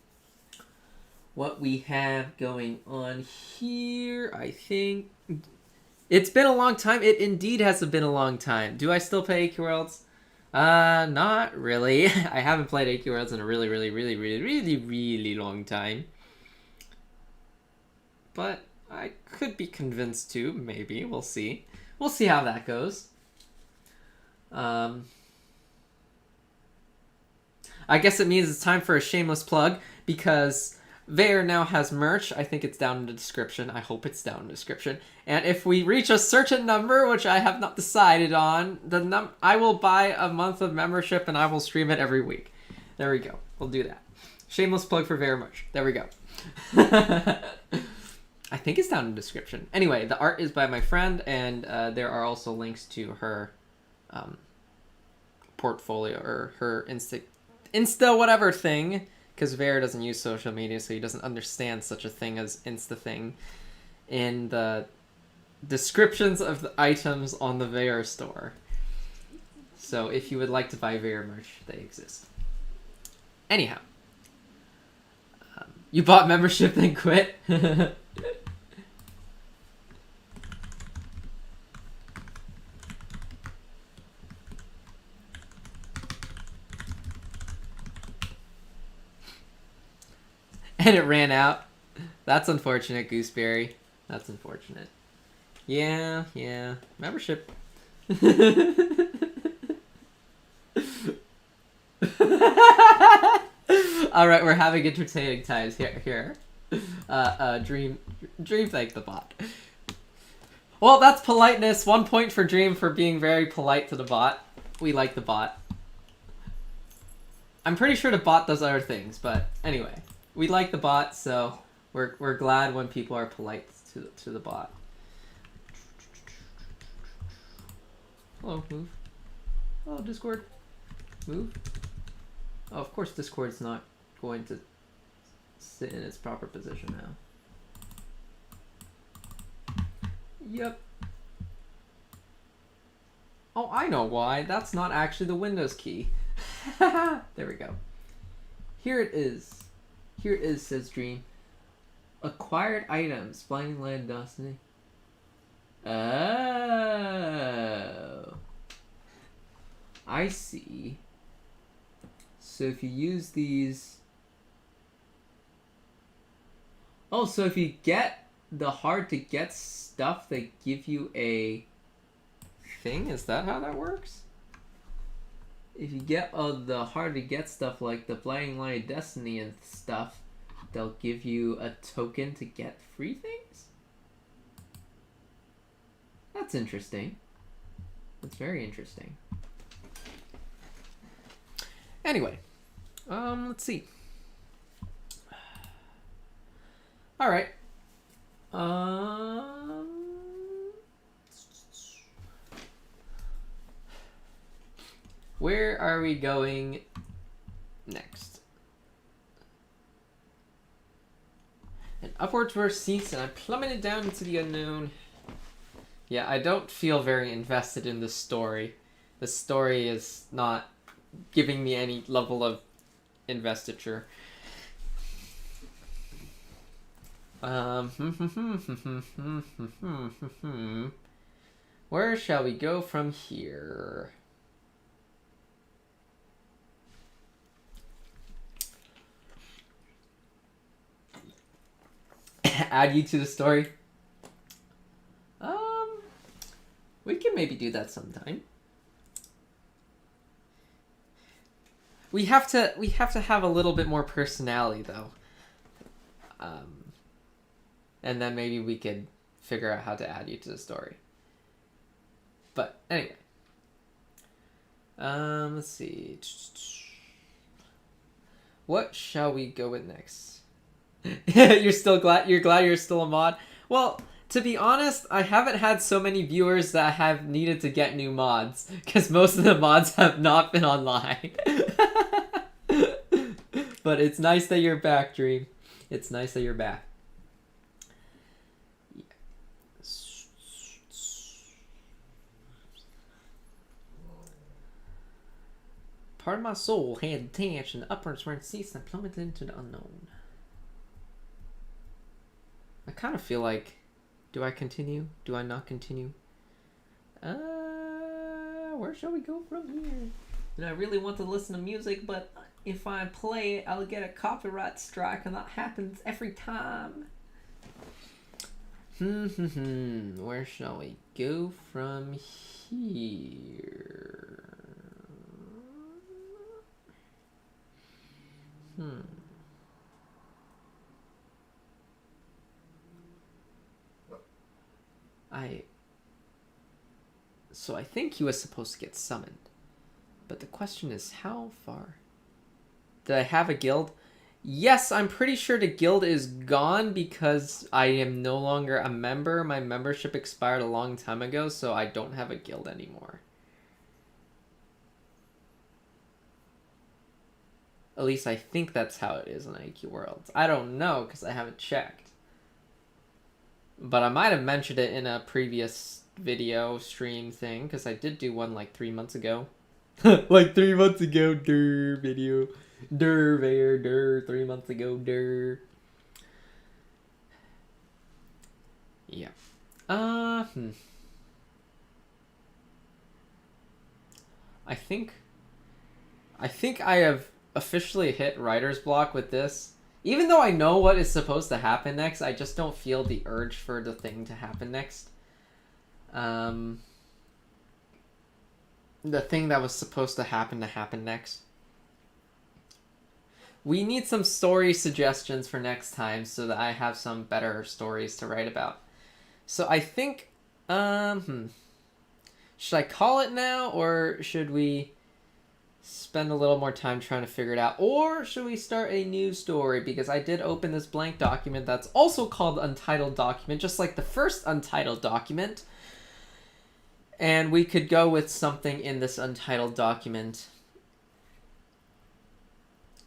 what we have going on here. I think it's been a long time. It indeed has been a long time. Do I still play AQ Worlds? Not really. I haven't played AQ Worlds in a really long time. But I could be convinced to, maybe. We'll see. We'll see how that goes. I guess it means it's time for a shameless plug, because Veyr now has merch. I think it's down in the description. I hope it's down in the description. And if we reach a certain number, which I have not decided on, I will buy a month of membership and I will stream it every week. There we go. We'll do that. Shameless plug for Veyr merch. There we go. I think it's down in the description. Anyway, the art is by my friend, and there are also links to her portfolio, or her Insta whatever thing, because Veyr doesn't use social media, so he doesn't understand such a thing as Insta thing, in the descriptions of the items on the Veyr store. So if you would like to buy Veyr merch, they exist. Anyhow, You bought membership then quit? And it ran out. That's unfortunate, Gooseberry. That's unfortunate. Yeah. Membership. Alright, we're having entertaining times here. Dream thank the bot. Well, that's politeness. 1 point for Dream for being very polite to the bot. We like the bot. I'm pretty sure the bot does other things, but anyway. We like the bot, so we're glad when people are polite to the bot. Hello, move. Oh, Discord. Move. Oh, of course Discord's not going to sit in its proper position now. Yep. Oh, I know why. That's not actually the Windows key. There we go. Here it is. Here it is, says Dream. Acquired items. Blinding Light Destiny. Oh. I see. So if you use these... Oh, so if you get the hard to get stuff, they give you a thing? Is that how that works? If you get the hard to get stuff like the Blinding Light of Destiny and stuff, they'll give you a token to get free things? That's interesting. That's very interesting. Anyway, let's see. All right. Where are we going next? And upwards were seats, and I plummeted down into the unknown. Yeah, I don't feel very invested in the story. The story is not giving me any level of investiture. Where shall we go from here? Add you to the story? We can maybe do that sometime. We have to have a little bit more personality though. And then maybe we could figure out how to add you to the story. But anyway. Let's see. What shall we go with next? You're glad you're still a mod? Well, to be honest, I haven't had so many viewers that have needed to get new mods, because most of the mods have not been online. But it's nice that you're back, Dream. It's nice that you're back. Yeah. Part of my soul had detached and upwards where it ceased and plummeted into the unknown. I kind of feel like, do I continue? Do I not continue? Where shall we go from here? And I really want to listen to music, but if I play it, I'll get a copyright strike, and that happens every time. Where shall we go from here? So I think he was supposed to get summoned. But the question is, how far? Did I have a guild? Yes, I'm pretty sure the guild is gone because I am no longer a member. My membership expired a long time ago, so I don't have a guild anymore. At least I think that's how it is in AQ Worlds. I don't know because I haven't checked. But I might have mentioned it in a previous video stream thing, because I did do one like 3 months ago. Like 3 months ago, video. Veyr, 3 months ago, Yeah. I think I have officially hit writer's block with this. Even though I know what is supposed to happen next, I just don't feel the urge for the thing to happen next. The thing that was supposed to happen next. We need some story suggestions for next time so that I have some better stories to write about. So I think, should I call it now, or should we spend a little more time trying to figure it out? Or should we start a new story? Because I did open this blank document that's also called Untitled Document, just like the first Untitled Document. And we could go with something in this Untitled Document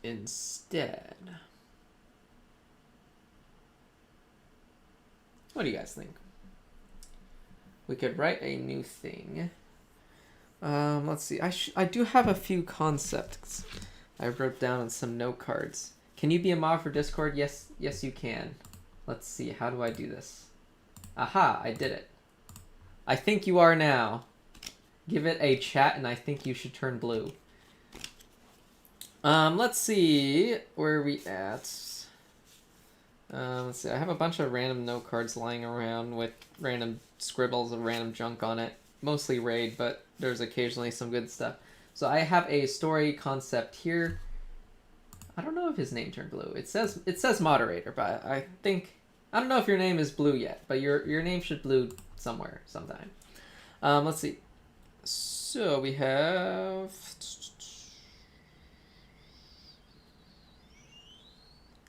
instead. What do you guys think? We could write a new thing. Let's see. I do have a few concepts I wrote down on some note cards. Can you be a mod for Discord? Yes, you can. Let's see. How do I do this? Aha, I did it. I think you are now. Give it a chat, and I think you should turn blue. Let's see. Where are we at? Let's see. I have a bunch of random note cards lying around with random scribbles of random junk on it. Mostly raid, but there's occasionally some good stuff. So I have a story concept here. I don't know if his name turned blue. It says moderator, but I don't know if your name is blue yet, but your name should blue somewhere sometime. Let's see. So we have.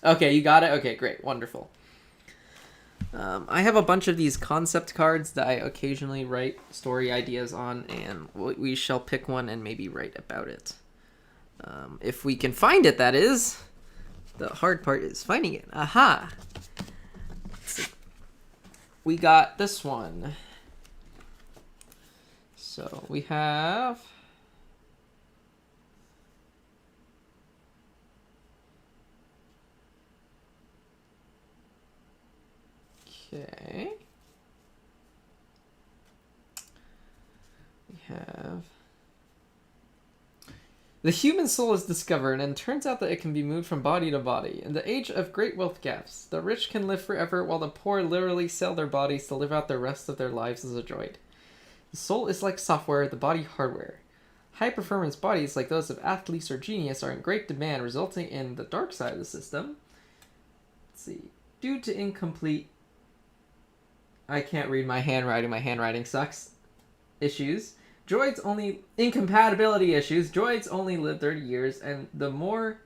Okay, you got it? Okay, great. Wonderful. I have a bunch of these concept cards that I occasionally write story ideas on, and we shall pick one and maybe write about it. If we can find it, that is. The hard part is finding it. Aha! Let's see. We got this one. So we have... Okay. We have... The human soul is discovered, and turns out that it can be moved from body to body. In the age of great wealth gaps, the rich can live forever, while the poor literally sell their bodies to live out the rest of their lives as a droid. The soul is like software, the body hardware. High-performance bodies like those of athletes or genius are in great demand, resulting in the dark side of the system. Let's see. Due to incomplete... I can't read my handwriting sucks. Issues. Droids only... Incompatibility issues. Droids only live 30 years, and the more...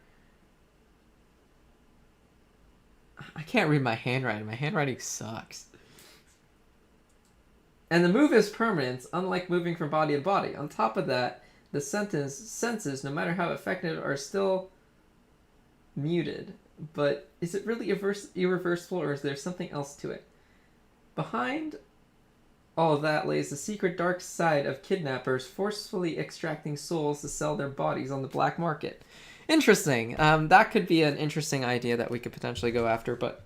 I can't read my handwriting sucks. And the move is permanent, unlike moving from body to body. On top of that, the senses, no matter how effective, are still muted. But is it really irreversible, or is there something else to it? Behind all of that lays the secret dark side of kidnappers forcefully extracting souls to sell their bodies on the black market. Interesting. That could be an interesting idea that we could potentially go after, but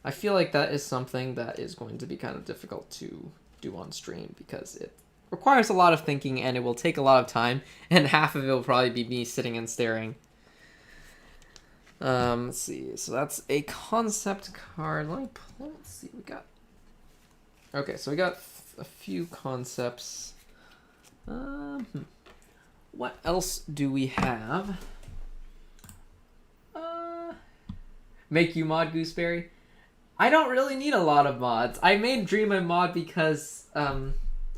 I feel like that is something that is going to be kind of difficult to do on stream because it requires a lot of thinking and it will take a lot of time, and half of it will probably be me sitting and staring. Let's see. So that's a concept card. Let me let's see. We got. Okay, so we got a few concepts. What else do we have? Make you mod Gooseberry. I don't really need a lot of mods. I made Dream a mod because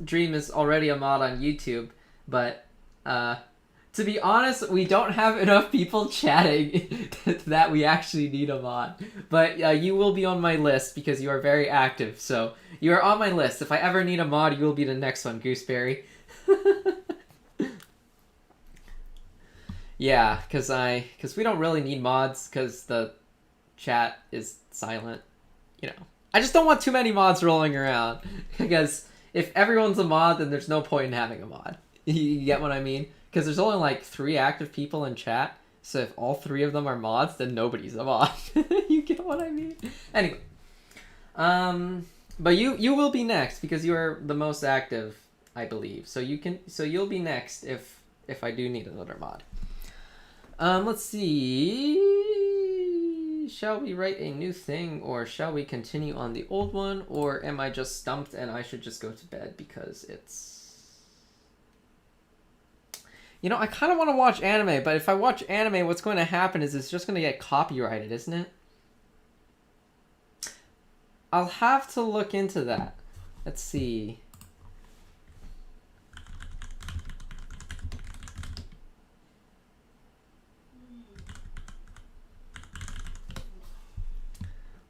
Dream is already a mod on YouTube, but to be honest, we don't have enough people chatting that we actually need a mod. But you will be on my list because you are very active. So you are on my list. If I ever need a mod, you will be the next one, Gooseberry. Yeah, because we don't really need mods because the chat is silent. You know, I just don't want too many mods rolling around because if everyone's a mod, then there's no point in having a mod. You get what I mean? Because there's only like 3 active people in chat, so if all 3 of them are mods, then nobody's a mod. You get what I mean? Anyway, But you will be next because you are the most active, I believe. So you'll be next if I do need another mod. Let's see. Shall we write a new thing, or shall we continue on the old one, or am I just stumped and I should just go to bed because it's... You know, I kind of want to watch anime, but if I watch anime, what's going to happen is it's just going to get copyrighted, isn't it? I'll have to look into that. Let's see.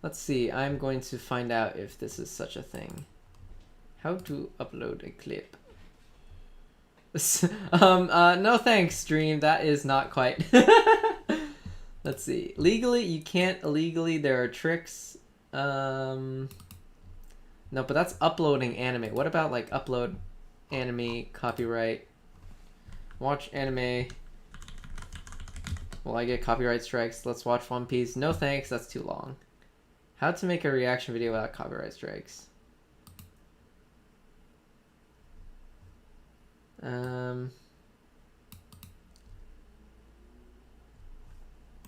Let's see. I'm going to find out if this is such a thing. How to upload a clip. No thanks, stream. That is not quite. Let's see. Legally, you can't. Illegally, there are tricks. No, but that's uploading anime. What about like upload anime, copyright, watch anime? Will I get copyright strikes? Let's watch One Piece. No thanks, that's too long. How to make a reaction video without copyright strikes?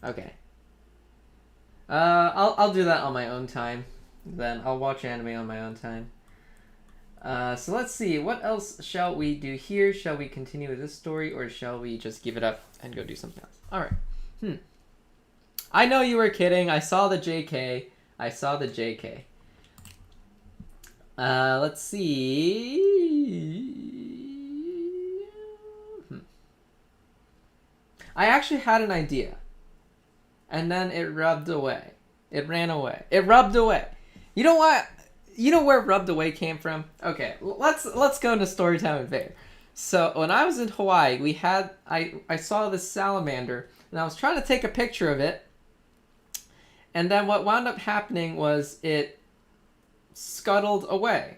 Okay. I'll do that on my own time. Then I'll watch anime on my own time. So let's see. What else shall we do here? Shall we continue with this story, or shall we just give it up and go do something else? All right. I know you were kidding. I saw the JK. I saw the JK. Let's see. I actually had an idea. And then it rubbed away. It ran away. It rubbed away. You know what? You know where rubbed away came from? Okay, let's go into story time with Veyr. So when I was in Hawaii, I saw this salamander, and I was trying to take a picture of it. And then what wound up happening was it scuttled away.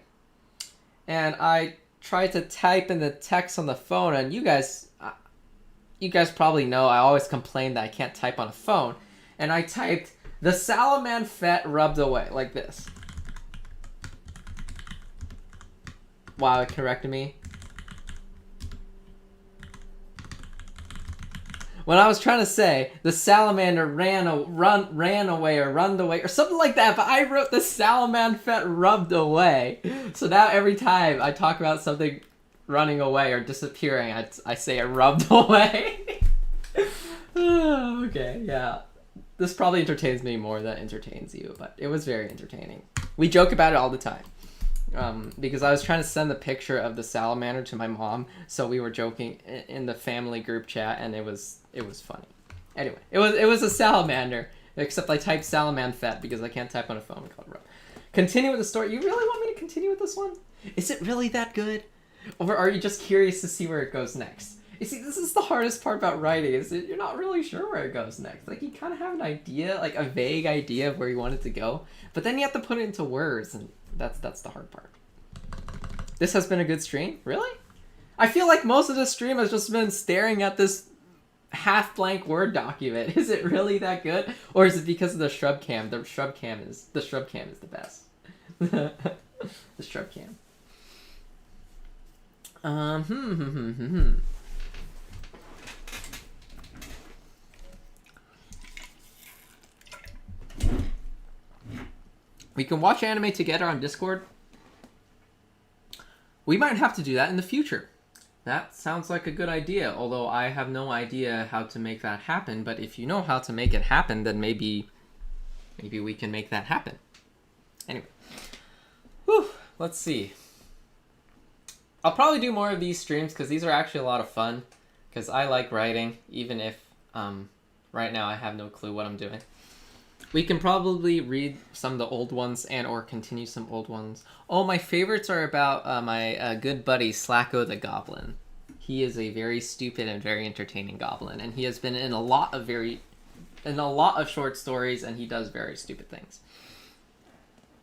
And I tried to type in the text on the phone, and you guys probably know I always complain that I can't type on a phone. And I typed, "The salamander fat rubbed away," like this. Wow, it corrected me. When I was trying to say, "The salamander ran away or something like that, but I wrote "the salamander fat rubbed away." So now every time I talk about something running away or disappearing, I say it rubbed away. Okay, yeah. This probably entertains me more than it entertains you, but it was very entertaining. We joke about it all the time. Because I was trying to send the picture of the salamander to my mom, so we were joking in the family group chat, and it was funny. Anyway, it was a salamander, except I typed salamander fat because I can't type on a phone called Rub. Continue with the story. You really want me to continue with this one? Is it really that good? Or are you just curious to see where it goes next? You see, this is the hardest part about writing, is that you're not really sure where it goes next. Like, you kind of have an idea, like a vague idea of where you want it to go, but then you have to put it into words, and that's the hard part. This has been a good stream? Really? I feel like most of the stream has just been staring at this half-blank Word document. Is it really that good? Or is it because of the shrub cam? The shrub cam is the best. The shrub cam. We can watch anime together on Discord. We might have to do that in the future. That sounds like a good idea, although I have no idea how to make that happen. But if you know how to make it happen, then maybe we can make that happen. Anyway. Whew, let's see. I'll probably do more of these streams because these are actually a lot of fun. Because I like writing, even if right now I have no clue what I'm doing. We can probably read some of the old ones and or continue some old ones. Oh, my favorites are about my good buddy Slacko the Goblin. He is a very stupid and very entertaining goblin, and he has been in a lot of short stories, and he does very stupid things.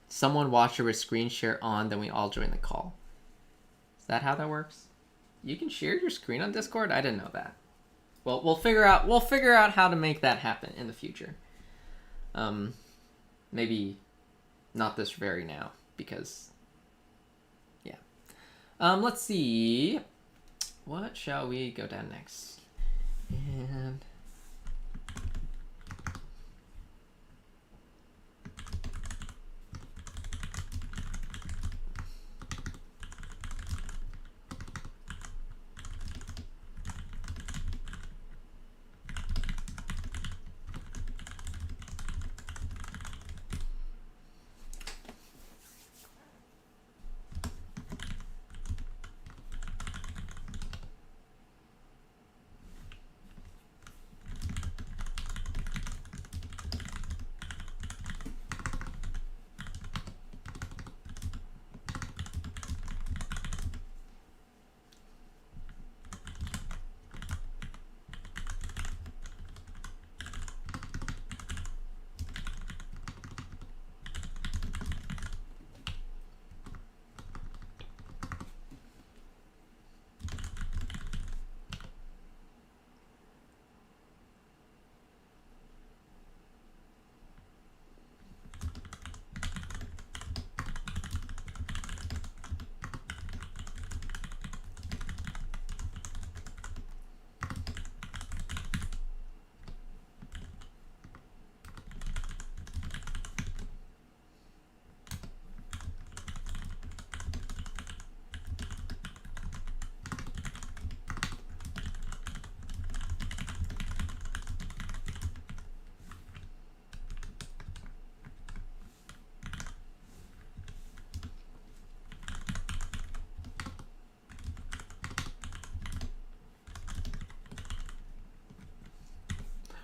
Someone watch her with screen share on, then we all join the call. Is that how that works? You can share your screen on Discord? I didn't know that. Well, we'll figure out how to make that happen in the future. Maybe not this very now, because, yeah. Let's see. What shall we go down next? And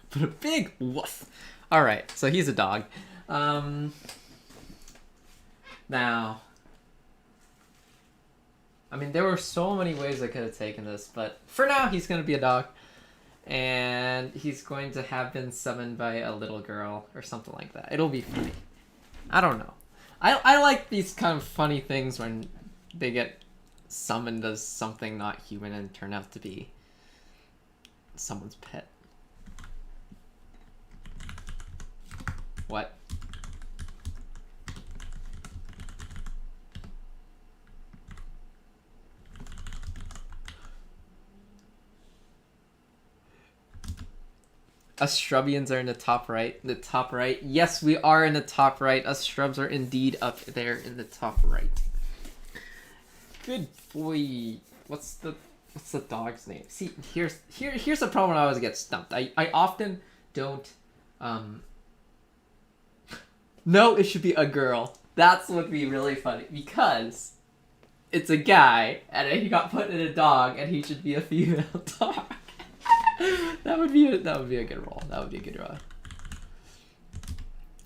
but a big woof. All right, so he's a dog. Now, I mean, there were so many ways I could have taken this, but for now, he's going to be a dog. And he's going to have been summoned by a little girl or something like that. It'll be funny. I don't know. I like these kind of funny things when they get summoned as something not human and turn out to be someone's pet. What? Us Shrubbians are in the top right. The top right. Yes, we are in the top right. Us Shrubs are indeed up there in the top right. Good boy. What's the dog's name? See, here's the problem when I always get stumped. I often don't No, it should be a girl. That's what would be really funny because it's a guy and he got put in a dog and he should be a female dog. That would be a good roll. That would be a good roll.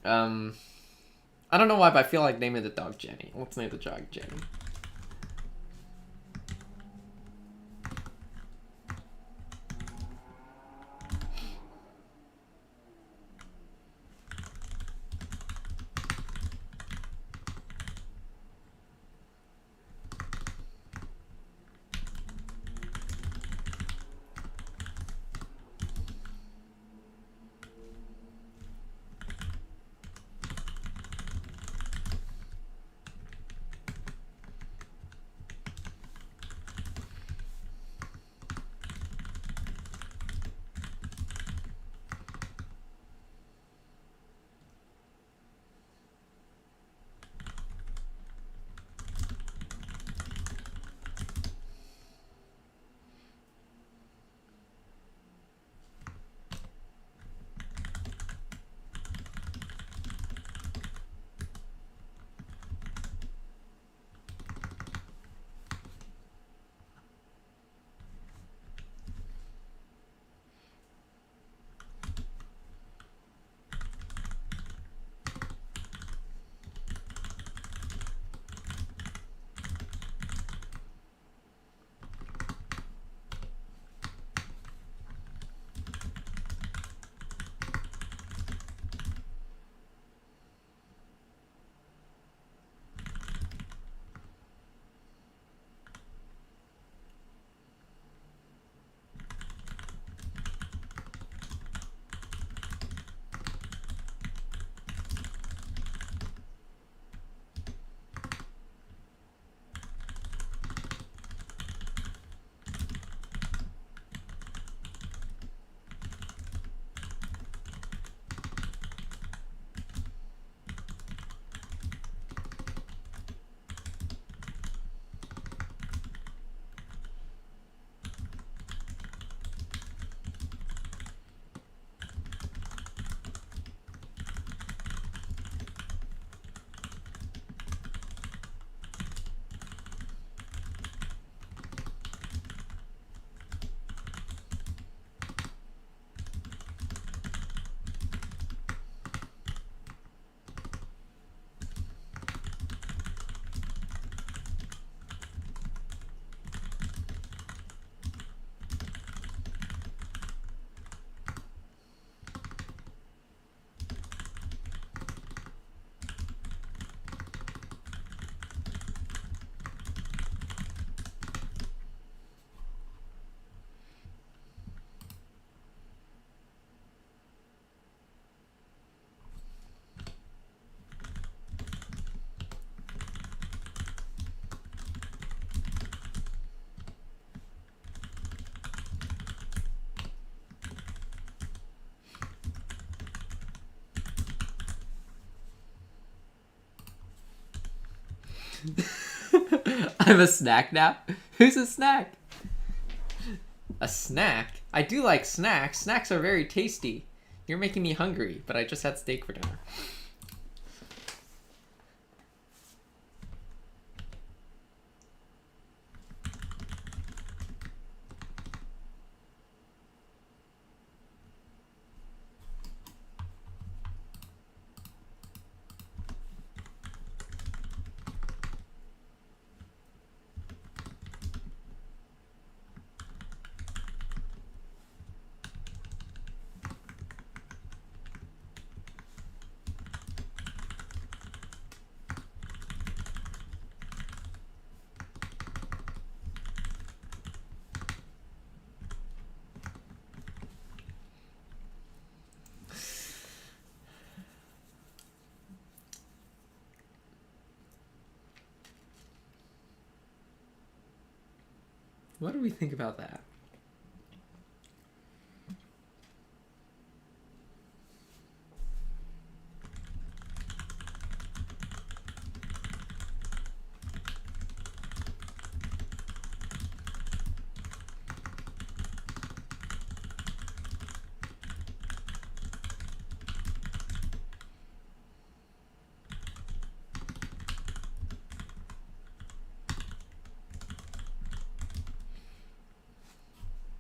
I don't know why, but I feel like naming the dog Jenny. Let's name the dog Jenny. I'm a snack now? Who's a snack? A snack? I do like snacks. Snacks are very tasty. You're making me hungry, but I just had steak for dinner. What do we think about that?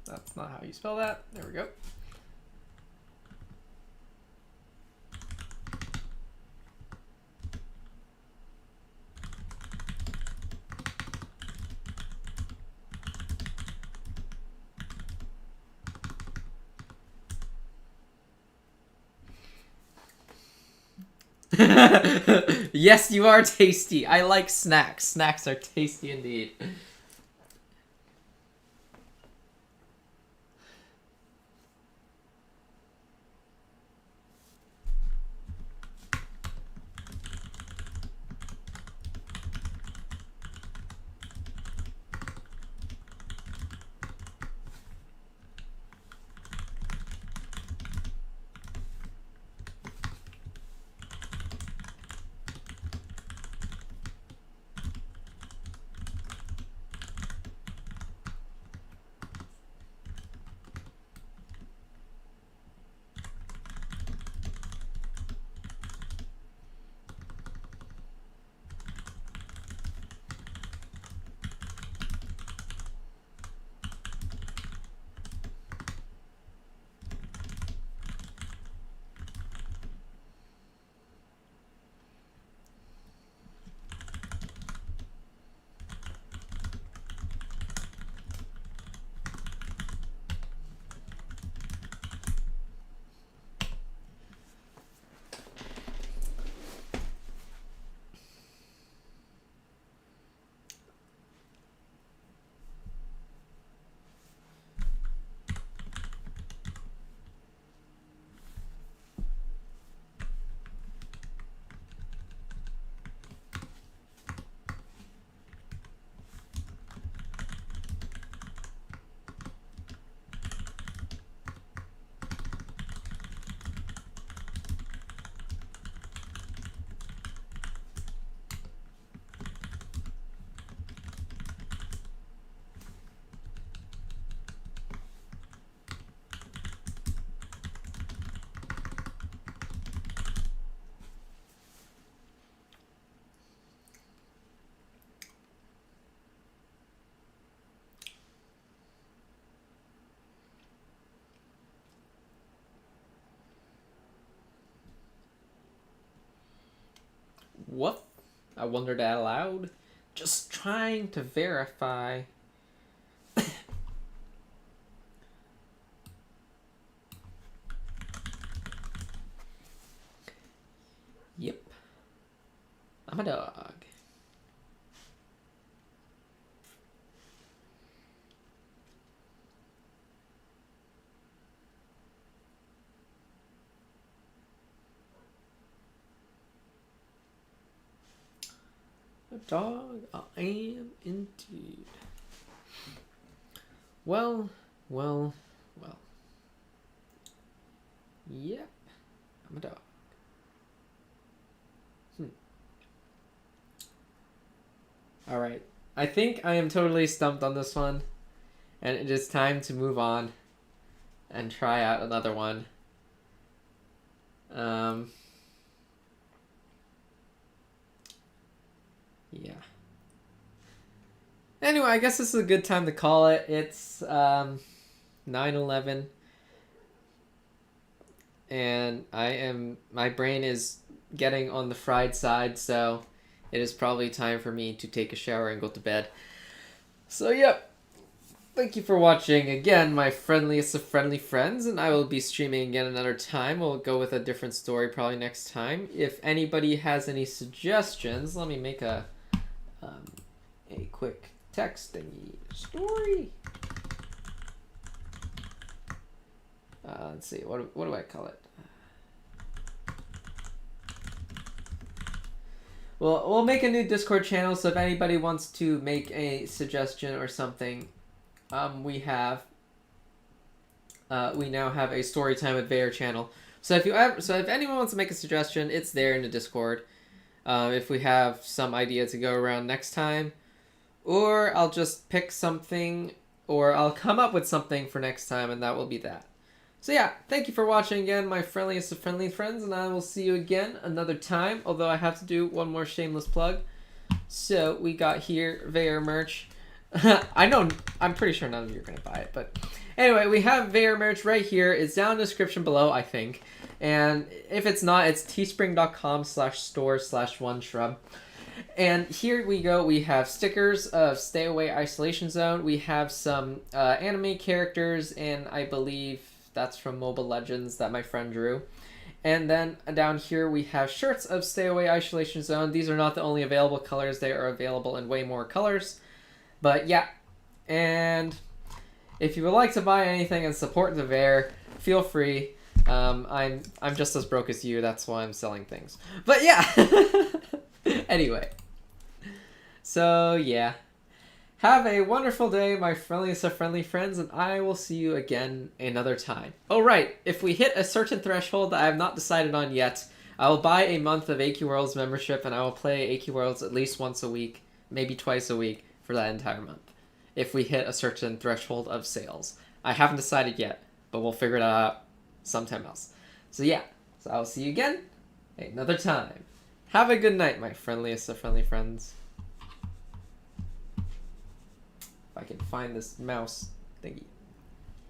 That's not how you spell that. There we go. Yes, you are tasty. I like snacks. Snacks are tasty indeed. What? I wondered out aloud. Just trying to verify. Yep. I'm a dog. A dog, I am indeed. Well. Yep, I'm a dog. Alright. I think I am totally stumped on this one. And it is time to move on and try out another one. Yeah. Anyway, I guess this is a good time to call it. It's 9:11. And my brain is getting on the fried side, so it is probably time for me to take a shower and go to bed. So, yep. Thank you for watching again, my friendliest of friendly friends, and I will be streaming again another time. We'll go with a different story probably next time. If anybody has any suggestions, let me make a quick text thingy. Story. Let's see, what do I call it? Well, we'll make a new Discord channel, so if anybody wants to make a suggestion or something, we now have a Storytime with Veyr channel. So if anyone wants to make a suggestion, it's there in the Discord. If we have some idea to go around next time, or I'll just pick something, or I'll come up with something for next time, and that will be that. So yeah, thank you for watching again, my friendliest of friendly friends, and I will see you again another time, although I have to do one more shameless plug. So we got here Veyr merch. I'm pretty sure none of you are going to buy it, but anyway, we have Veyr merch right here. It's down in the description below, I think. And if it's not, it's teespring.com/store/oneshrub. And here we go. We have stickers of Stay Away Isolation Zone. We have some anime characters, and I believe that's from Mobile Legends that my friend drew. And then down here we have shirts of Stay Away Isolation Zone. These are not the only available colors. They are available in way more colors. But yeah, and if you would like to buy anything and support the Veyr, feel free. I'm just as broke as you. That's why I'm selling things. But yeah. Anyway. So yeah. Have a wonderful day, my friendliest of friendly friends, and I will see you again another time. Oh right, if we hit a certain threshold that I have not decided on yet, I will buy a month of AQ Worlds membership, and I will play AQ Worlds at least once a week, maybe twice a week, for that entire month, if we hit a certain threshold of sales. I haven't decided yet, but we'll figure it out sometime else. So yeah, so I'll see you again another time. Have a good night, my friendliest of friendly friends. If I can find this mouse thingy.